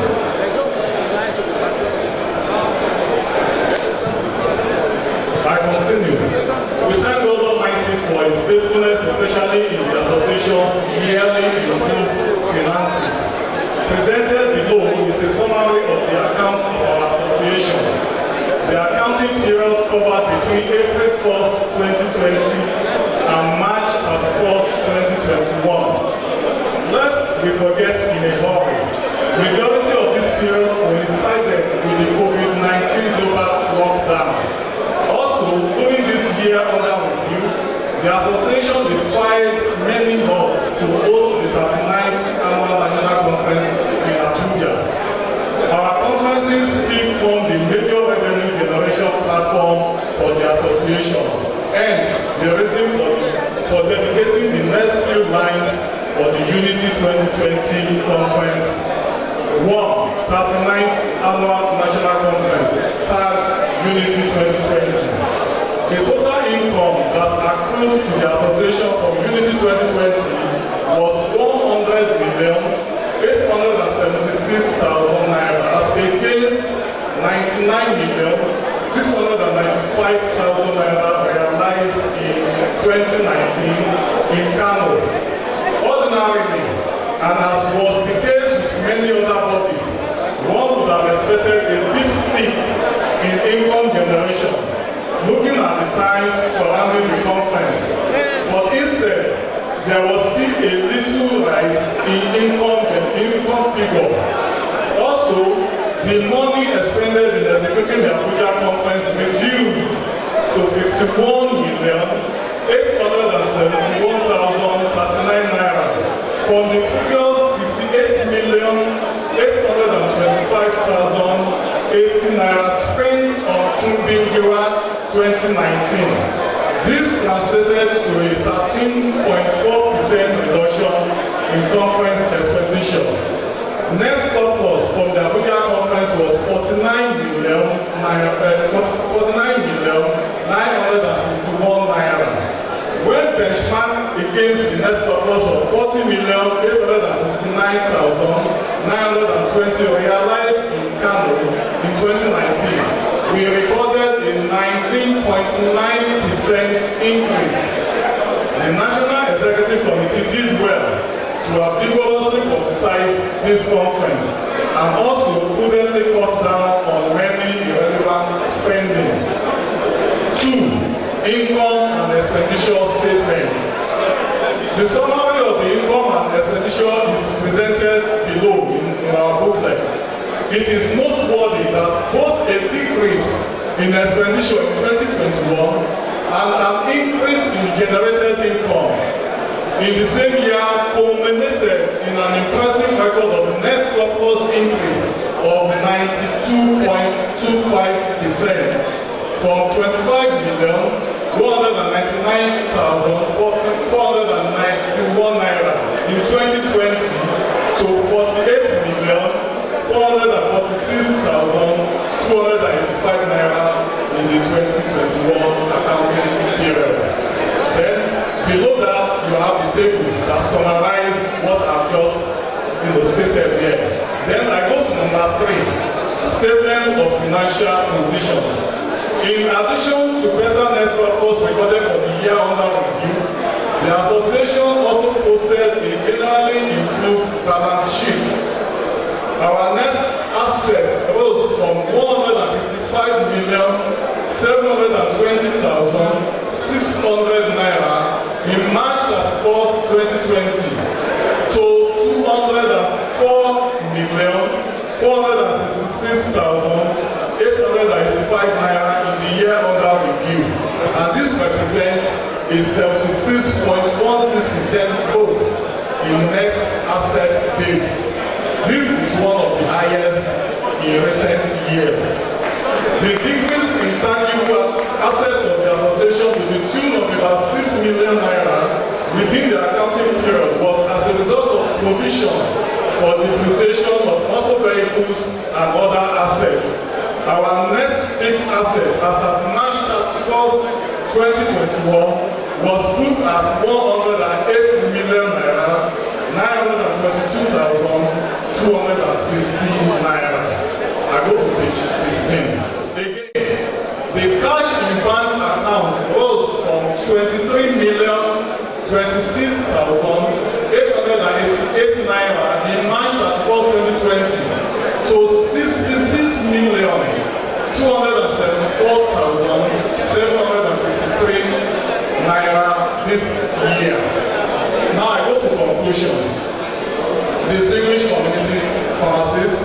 I continue. We thank God Almighty for His faithfulness, especially in the association's yearly improved finances. Presented below is a summary of the account of our association. The accounting period covered between April 1st, 2020 and March 31st, 2021. Lest we forget in a hurry, regarding 2020 Conference 1, 39th Annual National Conference, 3rd Unity 2020. The total income that accrued to the association from Unity 2020 was 100,876,000 naira as against 99,695,000 naira realized in 2019 in Kano. Ordinarily, and as was the case with many other bodies, one would have expected a deep sleep in income generation, looking at the times surrounding the conference. But instead, there was still a little rise in income figure. Also, the money expended in executing the Abuja conference reduced to 51,871,039 naira from the previous 58,825,080 naira spent on Tumbingiwa 2019. This translated to a 13.4% reduction in conference expenditure. Net surplus from the Abuja conference was 49,961 naira. When benchmarked against the net surplus of 40,869,920 realized in Kano in 2019, we recorded a 19.9% increase. The National Executive Committee did well to have vigorously publicized this conference and also prudently cut down on many irrelevant spending. 2. Income and expenditure statement. The summary of the income and expenditure is presented below in our booklet. It is noteworthy that both a decrease in expenditure in 2021 and an increase in generated income in the same year culminated in an impressive record of net surplus increase of 92.25% from 25,199,491 naira in 2020 to 48,446,285 naira in the 2021 accounting period. Then, below that, you have the table that summarizes what I've just stated here. Then I go to number 3, statement of financial position. In addition to better net surplus recorded for the year under review, the association also posted a generally improved balance sheet. Our net assets rose from 155,720,600 naira in March 31st, 2020 to 204,466,885 naira in the year under review, and this represents a 76.16% growth in net asset base. This is one of the highest in recent years. The decrease in tangible assets of the association to the tune of about 6 million naira within the accounting period was as a result of provision for depreciation of motor vehicles and other assets. Our net fixed asset as at March 31st, 2021 was booked at 108 million naira, 922,260 naira. I go to page 15. Again, the cash in bank account rose from 23,026,888 naira in March 31st, 2020 to 66,274,753 naira this year. Now I go to conclusions. Distinguished community pharmacists,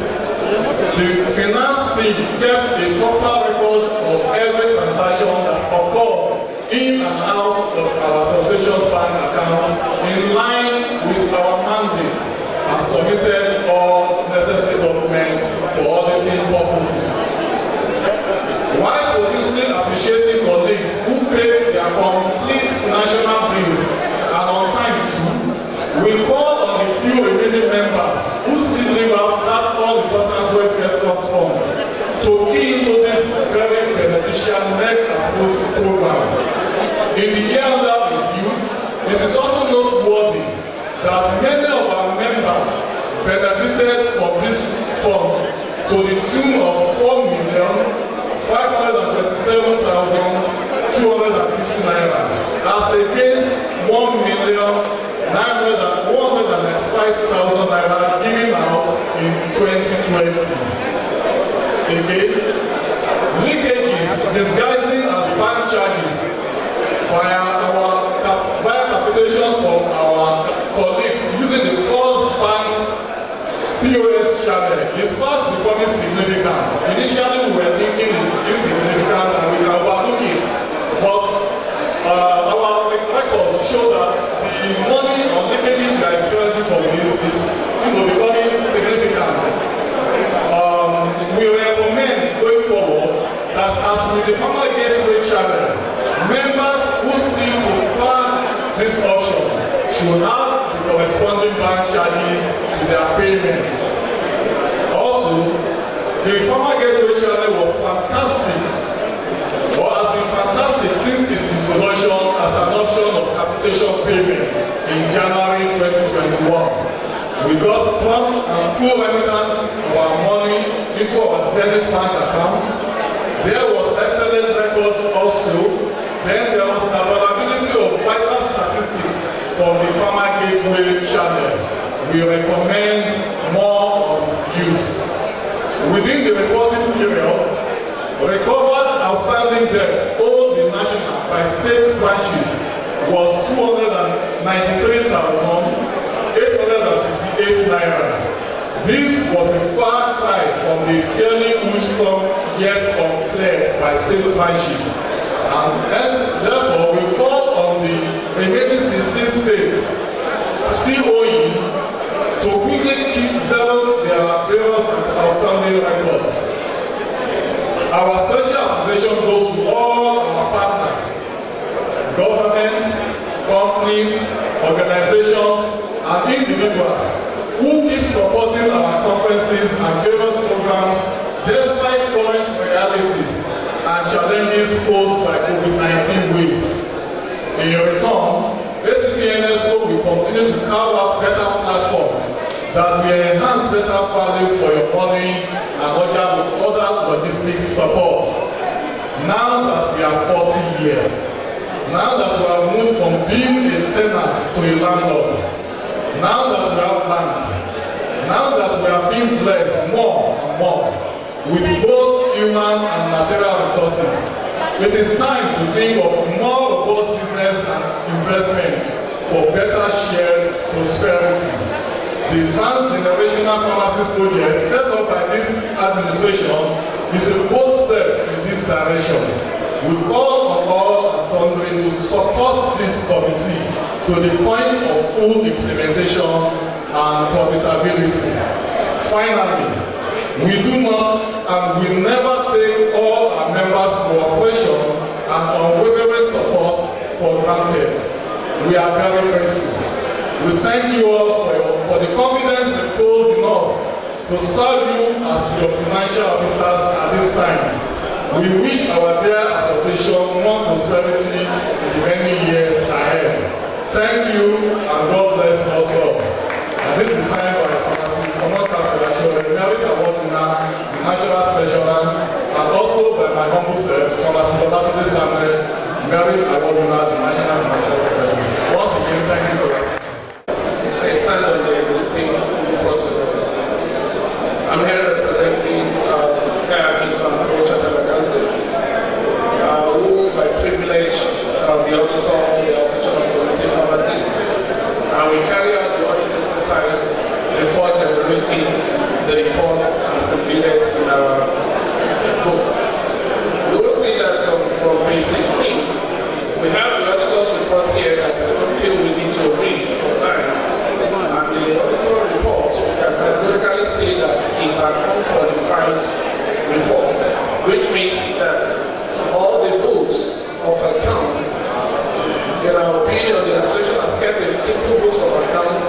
the finance team kept a proper record of every transaction that occurred in and out of our association's bank account in line with our mandate and submitted all necessary documents for auditing purposes. While profusely appreciating colleagues who paid their complete national bills and on time too, we call on the few remaining program. In the year under review, it is also noteworthy that many of our members benefited from this fund to the tune of 4,527,250 naira, as against 1,995,000 naira given out in 2020. Again, leakages disguising as bank charges via capitations from our colleagues using the First Bank POS channel is fast becoming significant. Initially, we were thinking it's insignificant and we can overlook it, but our records show that the money on leakages we are experiencing from this is becoming significant. We recommend going forward that as with the Farmer Gateway channel, members who still prefer this option should have the corresponding bank charges to their payment. Also, the Farmer Gateway channel was fantastic, or has been fantastic since its introduction as an option of capitation payment in January 2021. We got prompt and full remittance of our money into our Zenith Bank account. There was excellent records also. Then there was availability of vital statistics from the Farmer Gateway channel. We recommend more of its use. Within the reporting period, recovered outstanding debt owed the national by state branches was 293,858 naira. This was a far cry from the fairly huge sum yet uncleared by state branches. And hence, therefore, we call on the remaining 16 states still owing to quickly keep zero their various outstanding records. Our special appreciation goes to all our partners, governments, companies, organizations, and individuals who keep supporting our conferences and various programs despite current realities and challenges posed by COVID-19 waves. In return, Acpn will continue to carve out better platforms that will enhance better value for your money and other logistics support. Now that we are 40 years, now that we have moved from being a tenant to a landlord, now that we have land, now that we are being blessed more and more with both human and material resources, it is time to think of more robust business and investment for better shared prosperity. The Transgenerational Pharmacies Project set up by this administration is a bold step in this direction. We call on all and sundry to support this committee to the point of full implementation and profitability. Finally, we do not and will never take all our members' cooperation and unwavering support for granted. We are very grateful. We thank you all for the confidence reposed in us to serve you as your financial officers at this time. We wish our dear association more prosperity in the many years ahead. Thank you and God bless us all. And this is signed by Pharmacist Omaka Pelasho, the Merit Award winner, the National Treasurer, and also by my humble self, Pharmacist Obatode Samuel, Merit Award winner, the National Financial Secretary. Once again, thank you for that. I stand on the existing protocol. I'm here representing Acpn who, by privilege, the auditor of the Association of Community Pharmacists, and we carry out the audit exercise before generating the reports as submitted in our book. You will see that from page 16, we have the auditor's report here that I don't feel we need to read for time. And the auditor report, we can categorically say that it's an unqualified report, which means that all the books of accounts, in our opinion, the association have kept a simple books of accounts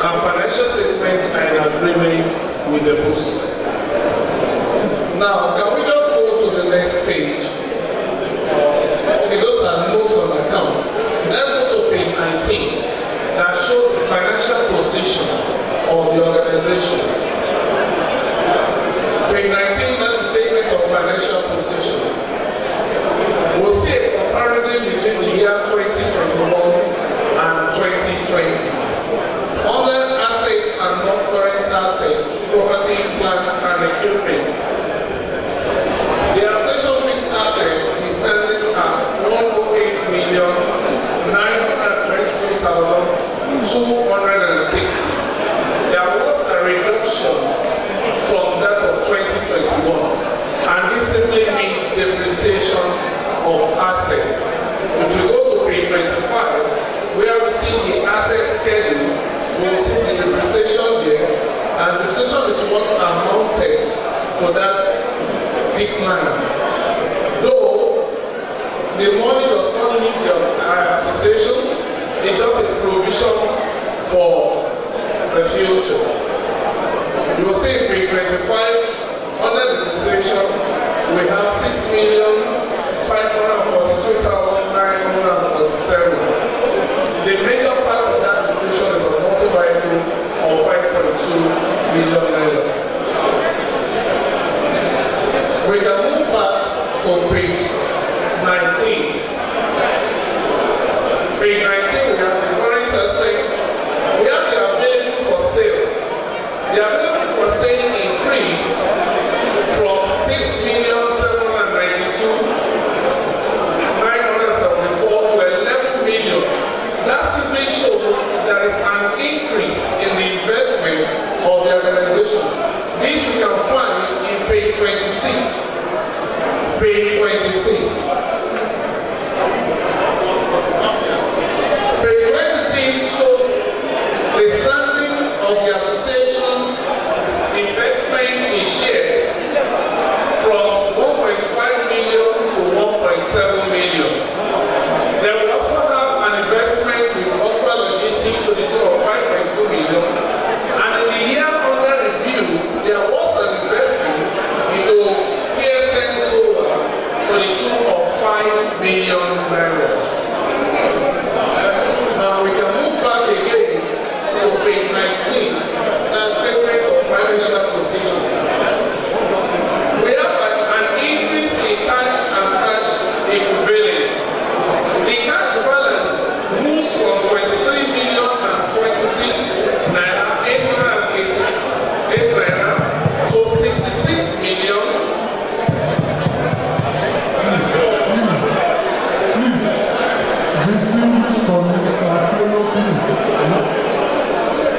and financial statements are in agreement with the books. Now, can we just go to the next page? assets. If you go to page 25, where we see the asset schedule, we will see the depreciation there, and depreciation is what amounted for that decline. Though the money does not leave the association, it does a provision for the future. You will see in page 25, under the depreciation, we have 6,542,947. The major part of that depreciation is on motor vehicle of 5.2 million naira. We can move back to page 19. Page 19, we have the current assets. We have the available for sale. The available for sale increased from 6,792,974 to 11 million. That simply shows there is an increase in the investment of the organization. This we can find in page 26. Page 26. Page 26 shows the standing of the association investment in shares from 1.5 million to 1.7 million. Then we also have an investment with Ultra Logistics to the tune of 5.2 million. And in the year under review, there was an investment into PSN Tower to the tune of 5 million naira. Now we can move back again to page 19, that's statement of financial position. We have an increase in cash and cash equivalents. The cash balance moves from 23 million and 26 naira, 888 naira to 66 million. Distinguished from Mr. Akpn, please.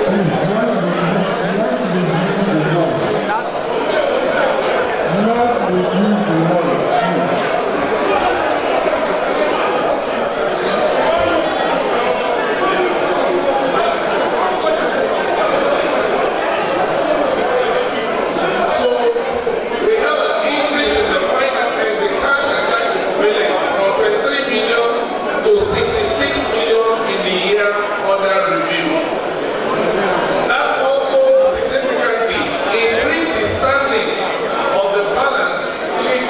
Please, let's reduce the noise. Let's reduce the noise, please. So we have an increase in the finance and the cash and cash equivalent from 23 million to 66 million in the year under review. That also significantly increased the standing of the balance sheet,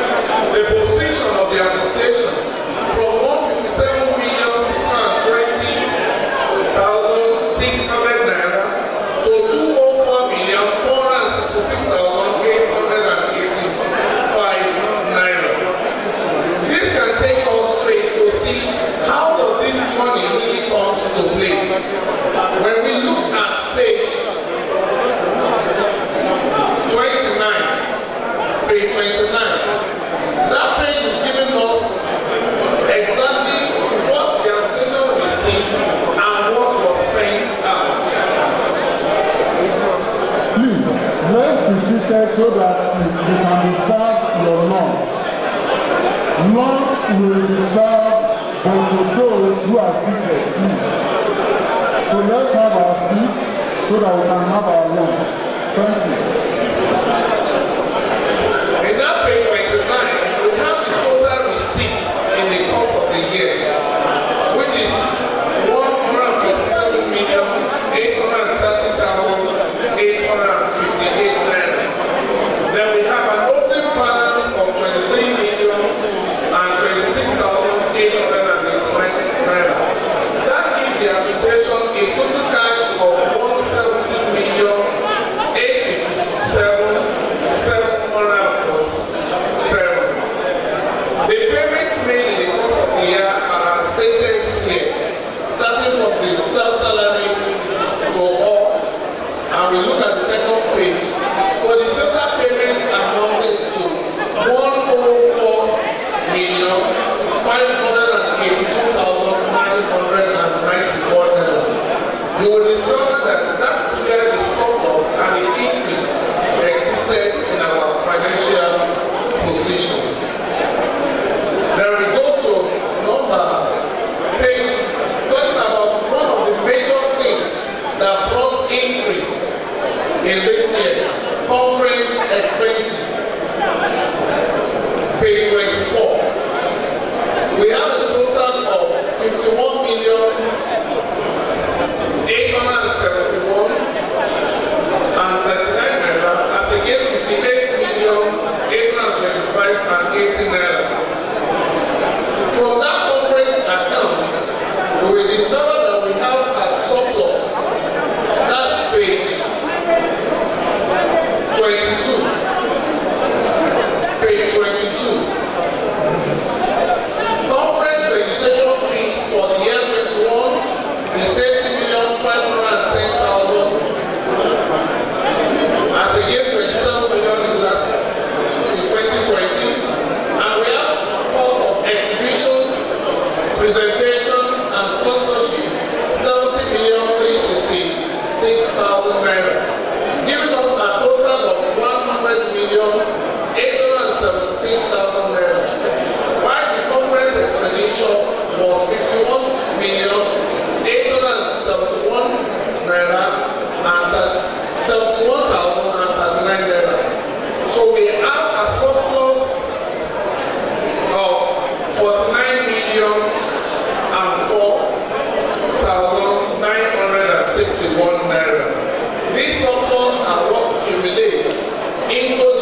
the position of the association from 157,620,600 naira to 204,466,885 naira. This can take us straight to see how does this money really comes to play. When we look at page 29, page 29, that page is giving us exactly what the association received and what was spent out. Please, let's be seated so that you can be served your lunch. Lunch will be served unto those who are seated, please. So let's have our seats so that we can have our lunch. Thank you. In that page 29, we have the total receipts in the course of the year, which is 147,830,858 naira. Then we have an opening balance of 23 million and 26,889 naira. That gives the association a total cash of 170,856,000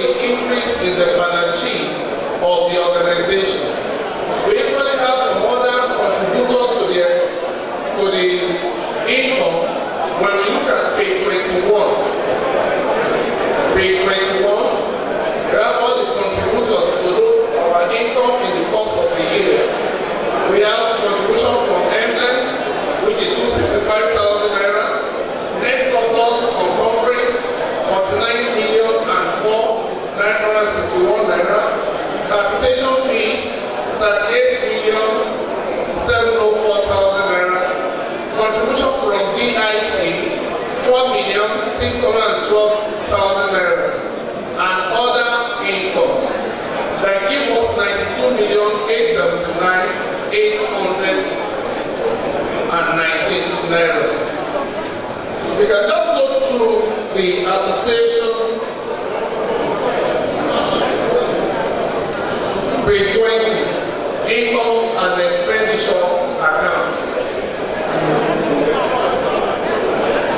the increase in the balance sheet of the organization. We equally have some other contributors to the income. When we look at page 21, we have all the contributors to those our income in the course of the year. We have contribution from emblems, which is 265,000 naira. Net surplus on conference, 49,004,961 naira. Capitation fees, 38,704,000 naira. Contribution from DIC, 4,612,000 naira. And other income that give us 92,879,819 naira. We can just go through the association page 20, income and expenditure account.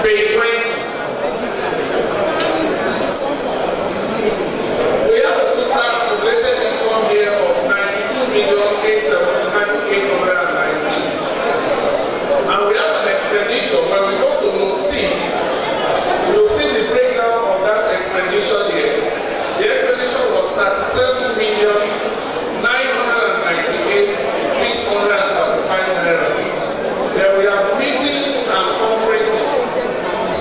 Page 20. We have a total accumulated income here of 92,879,819. And we have an expenditure. When we go to note 6, you'll see the breakdown of that expenditure here. The expenditure was 37,998,635 naira. Then we have meetings and conferences,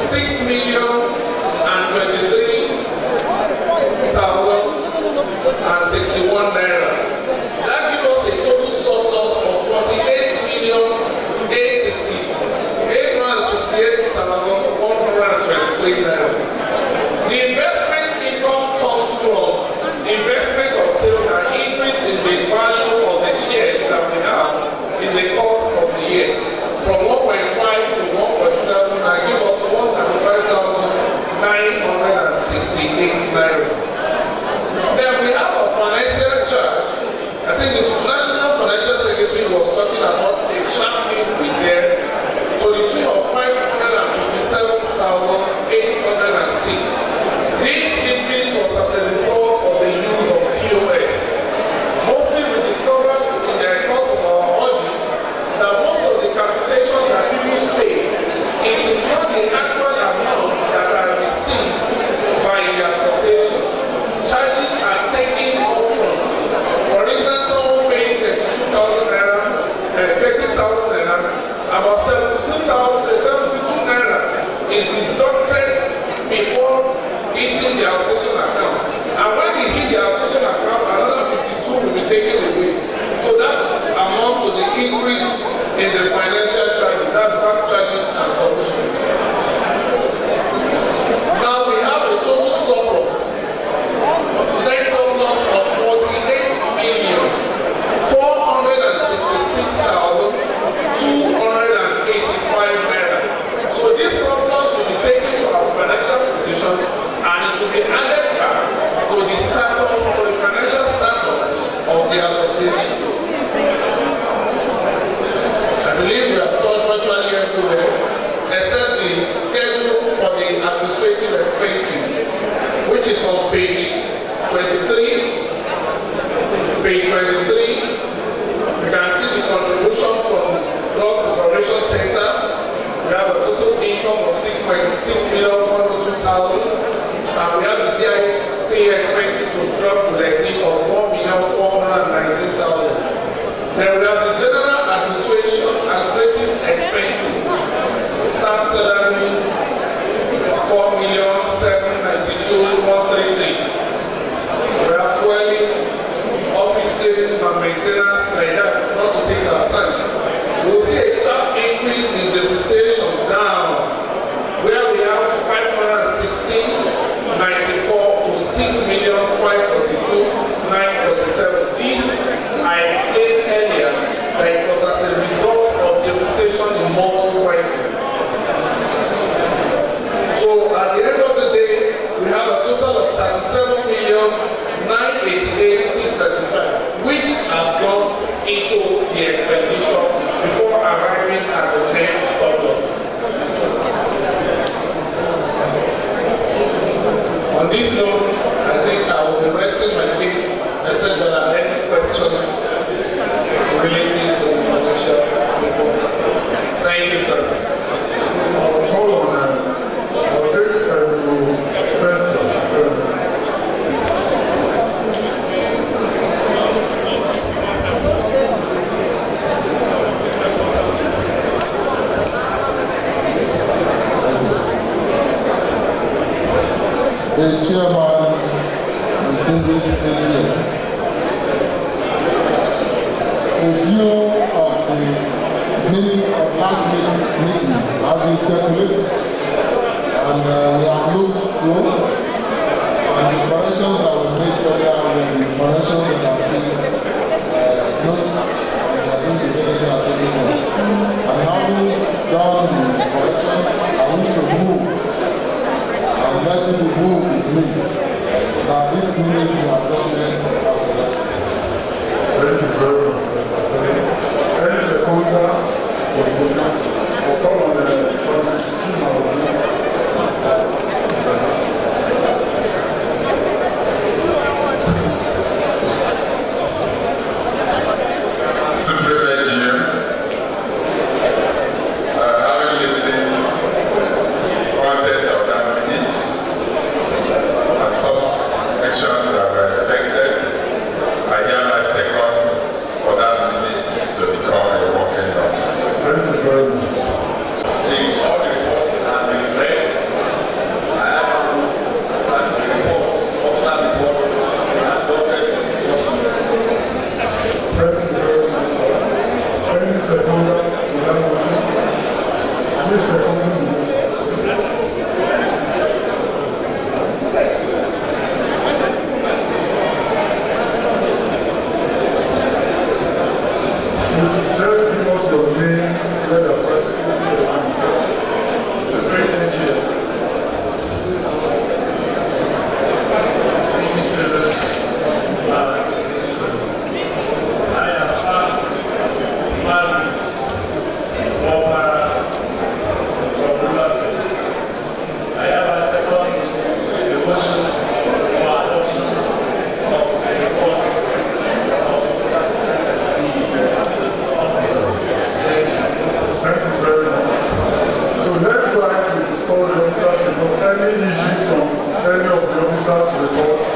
6,023,061 naira. That gives us a total surplus of 48,868,123 naira. The investment income comes from investment of sales and increase in the value of the shares that we have in the course of the year. From 1.5 to 1.7, that gives us 135,968 naira. Then we have a financial charge. I think the National Financial Secretary was talking about a sharp increase there to the tune of 557,806. This increase was as a result of the use of POS. Mostly we discovered in the course of our audits that most of the capitation that people pay, it is not the actual amount that are received by the association. Charges are taken upfront. For instance, someone paying 32,000 naira, 30,000 naira, about 72 naira is deducted before hitting the association account. And when we hit the association account, another 52 will be taken away. So that amount to the increase in the financial charges, that bank charges and commission. Now we have a total surplus. Net surplus of 48,466,285 naira. So this surplus will be taken to our financial position and it will be added back to the status, to the financial status of the association. I believe we have touched virtually everywhere, except the schedule for the administrative expenses, which is on page 23. Page 23, you can see the contribution from Drugs Information Center. We have a total income of 6,102,000, and we have the DIC expenses to drug collecting of 1,419,000. Then we have the general administration administrative expenses, staff salaries, 4,792,133. We have fueling, office savings and maintenance like that, not to take our time. We'll see a sharp increase in depreciation down, where we have 516,94 to 6,542,947. These I explained earlier that it was as a result of depreciation in multiple vehicles. So at the end of the day, we have a total of 37,988,635, which has gone into the expenditure before arriving at the net surplus. On these notes, I think distinguished AGM. A few of the minutes of last meeting have been circulated, and we have looked through, and the corrections that we made earlier with the corrections that have been noticed, and I think the secretary has taken note. And having done the corrections, I wish to move and let it be moved with me that this minute we have adopted as well. Thank you very much. Any seconder for the motion? I'll call on the having listened content of that minute and such actions that were affected, I hereby second for that minute to become a working document. Thank you very much. Since all the reports have been read, I have and the reports, officer reports, and adopted for discussion. Thank you very much. Any seconder to that motion? Please second the motion. Please give us your name, where the president is. Supreme Engineer. Distinguished members, I am pharmacist, Maris, Wopara, from Rivers State. I have a second motion for adoption of the reports of the officers. Thank you. Thank you very much. So let's go ahead to discuss the officers' report. Any issue from any of the officers' reports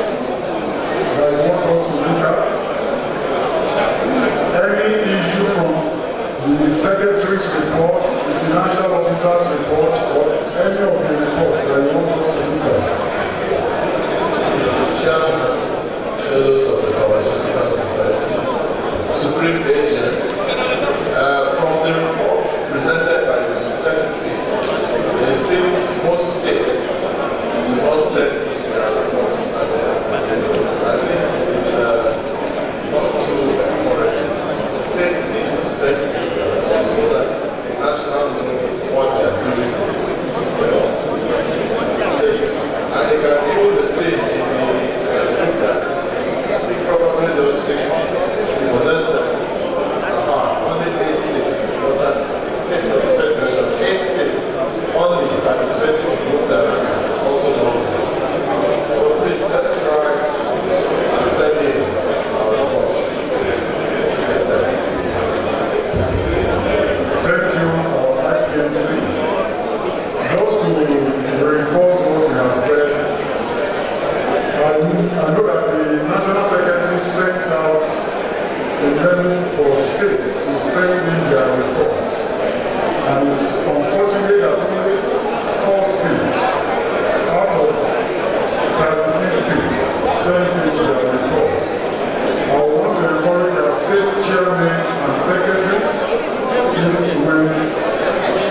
that you want us to look at? Any issue from the secretary's report, the financial officer's report, or any of the reports that you want us to look at? Chairman, fellows of the Pharmaceutical Society, Supreme Agent, from the report presented by the Secretary, it seems most states will not send their reports. I think it's not too correct. States need to send their reports so that the national knows what they are doing. I think even the state in the program, I think probably those 6 or less than only 8 states, but that's 6 states of the federation, 8 states only participating in group dynamics is also known. So please let's try and send in our reports. Next time. Thank you for IPMC. Just to reinforce what you have said, I know that the National Secretary sent out a memo for states to send in their reports. And it's unfortunate that only 4 states out of 36 states sent in their reports. I want to encourage our state chairmen and secretaries when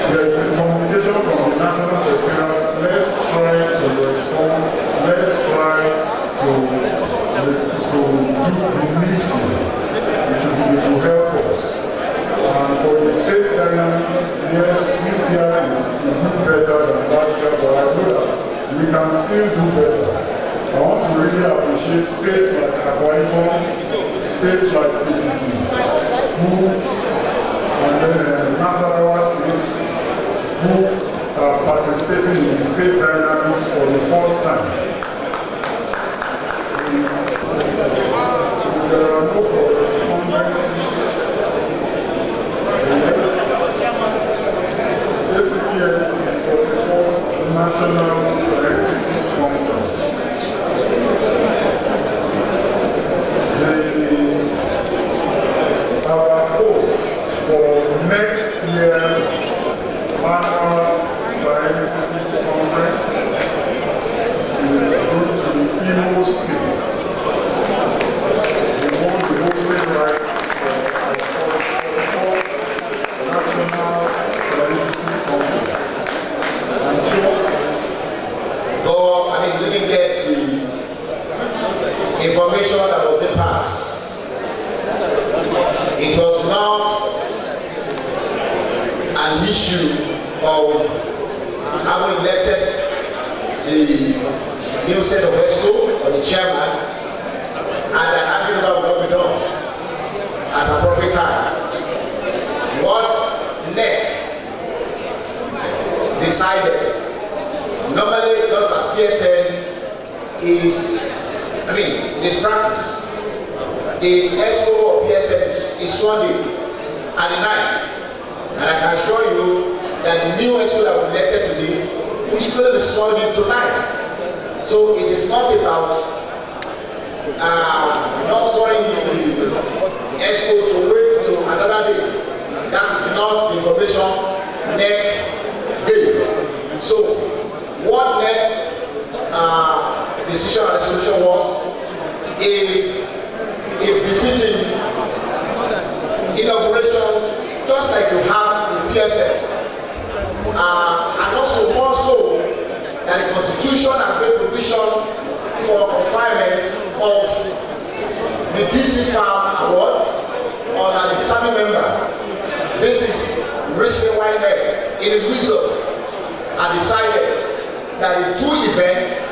there is a communication from the National Secretariat, let's try to respond, let's try to do the needful to help us. And for the state dynamics, yes, this year is a bit better than last year, but I know that we can still do better. I want to really appreciate states like Acpn, states like APT, and then Nasarawa State, who are participating in the state dynamics for the first time. There are no correspondence. Basically, for the first National Scientific Conference. Our post for next year's annual scientific conference is information that was being passed. It was not an issue of having elected the new set of ESCO or the chairman, and that handover will not be done at appropriate time. What NEC decided, normally just as PSN is, it is practice. The ESCO or PSN is sworn in at the night, and I can assure you that the new ESCO that was elected today is going to be sworn in tonight. So it is not about not sworn in the ESCO to wait to another day. That is not the information NEC gave. So what NEC decision and resolution is befitting inauguration, just like you have with PSN, and also more so that the Constitution has made provision for confinement of the DC Farm Award on the serving member. This is reason why NEC, in his wisdom, have decided that the two events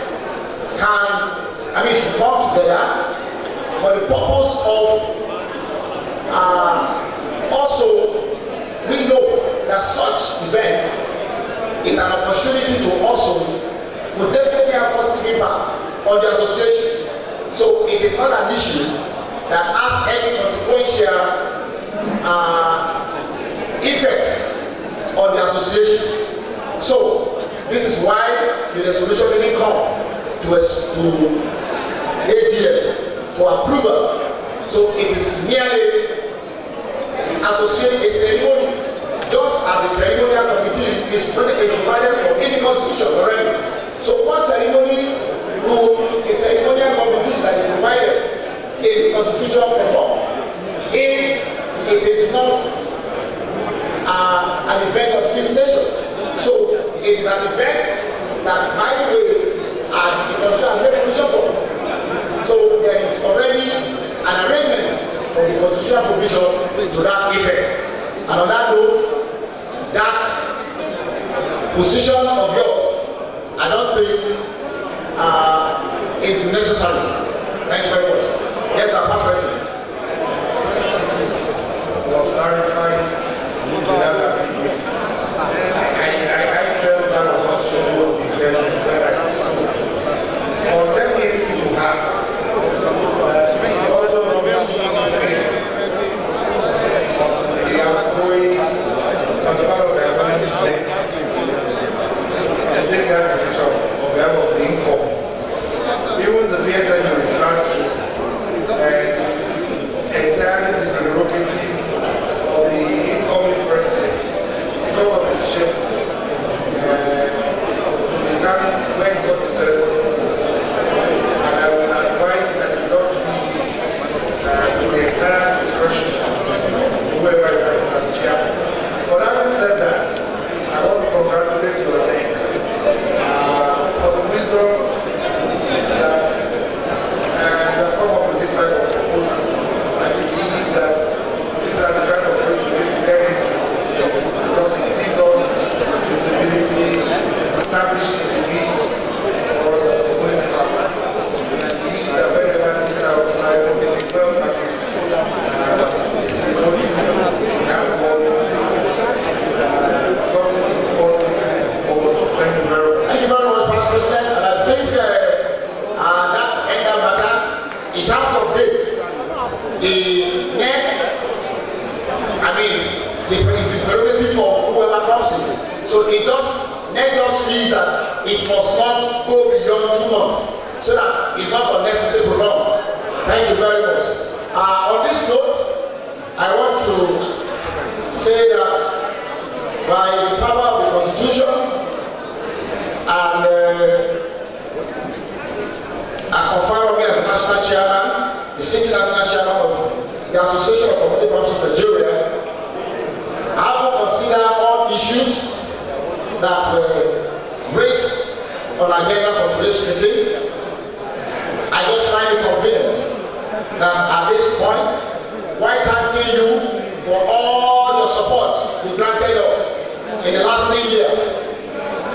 should come together for the purpose of also, we know that such event is an opportunity to also will definitely have positive impact on the association. So it is not an issue that has any consequential effect on the association. So this is why the resolution didn't come to AGM for approval. So it is merely associated a ceremony, just as a ceremonial committee is provided for in the Constitution already. So what ceremony will a ceremonial committee that is provided in the Constitution perform if it is not an event of this nation? So it is an event that, by the way, the Constitution has made provision for. So there is already an arrangement for the constitutional provision to that effect. And on that note, that position of yours, I don't think is necessary. Thank you very much. Yes, our past president. Was clarified without agreement. I felt that was also exactly where I was. For them to have also not they are going as part of their money to take that decision on behalf of the income. Even the PSN you referred to is entirely the prerogative of the incoming president because of his shape to determine when such a ceremony. And I would advise that you just leave it to the entire discretion of whoever you are as chairman. But having said that, I want to congratulate you on for the wisdom that you have come up with this type of proposal. I believe that these are the kind of things we need to get into because it gives us visibility, establishes a base for us as community partners. And I believe that wherever these are outside, it is well packaged. We have something important forward to. Thank you very much. Thank you very much, Pastor President. And I think that's end of matter. In terms of dates, the NEC, the is prerogative for whoever comes in. So it does, NEC just feels that it must not go beyond 2 months so that it's not unnecessarily prolonged. Thank you very much. On this note, I want to say that by the power of the Constitution and as conferred on me as national chairman, the sitting national chairman of the Association of Community Farms of Nigeria, I will consider all issues that were raised on agenda for today's meeting. I just find it convenient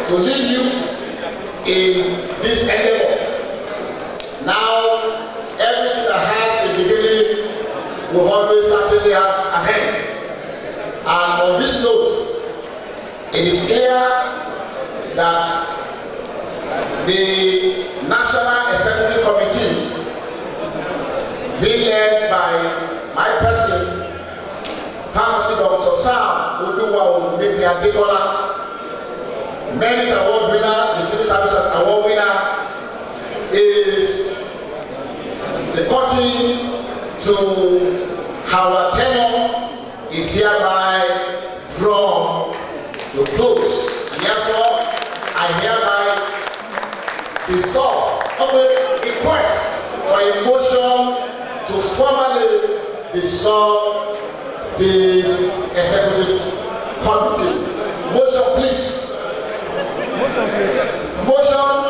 to lead you in this endeavor. Now, everything that has a beginning will always certainly have an end. And on this note, it is clear that the National Executive Committee, being led by my person, Pharmacy Dr. Sam Oduwa Adekola, Merit Award winner, Distinguished Service Award winner, is reporting to our tenure is hereby drawn to close. And therefore, I hereby resolve a request for a motion to formally dissolve this executive committee. Motion, please. Motion.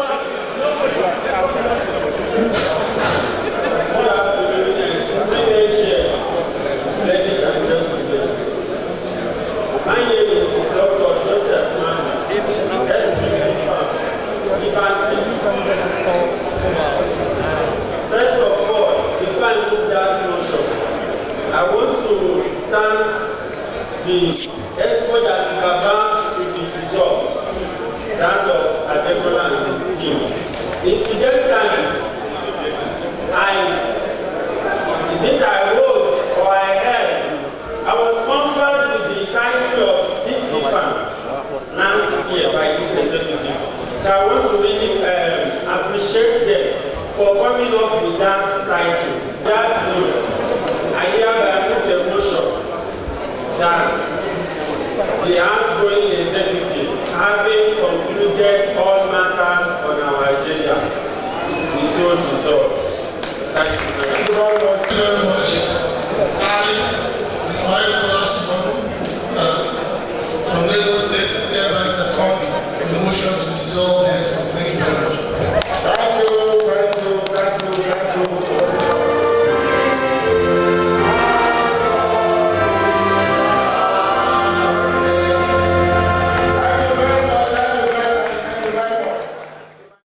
Good afternoon, ladies and gentlemen. My name is Dr. Joseph Manu, FBC First of all, before I move that motion, I want to thank the expo that is about to be dissolved, that of Adekola and his team. Incidentally, I wrote or I heard, I was conferred with the title of this fan last year by this executive. So I want to really appreciate them for coming up with that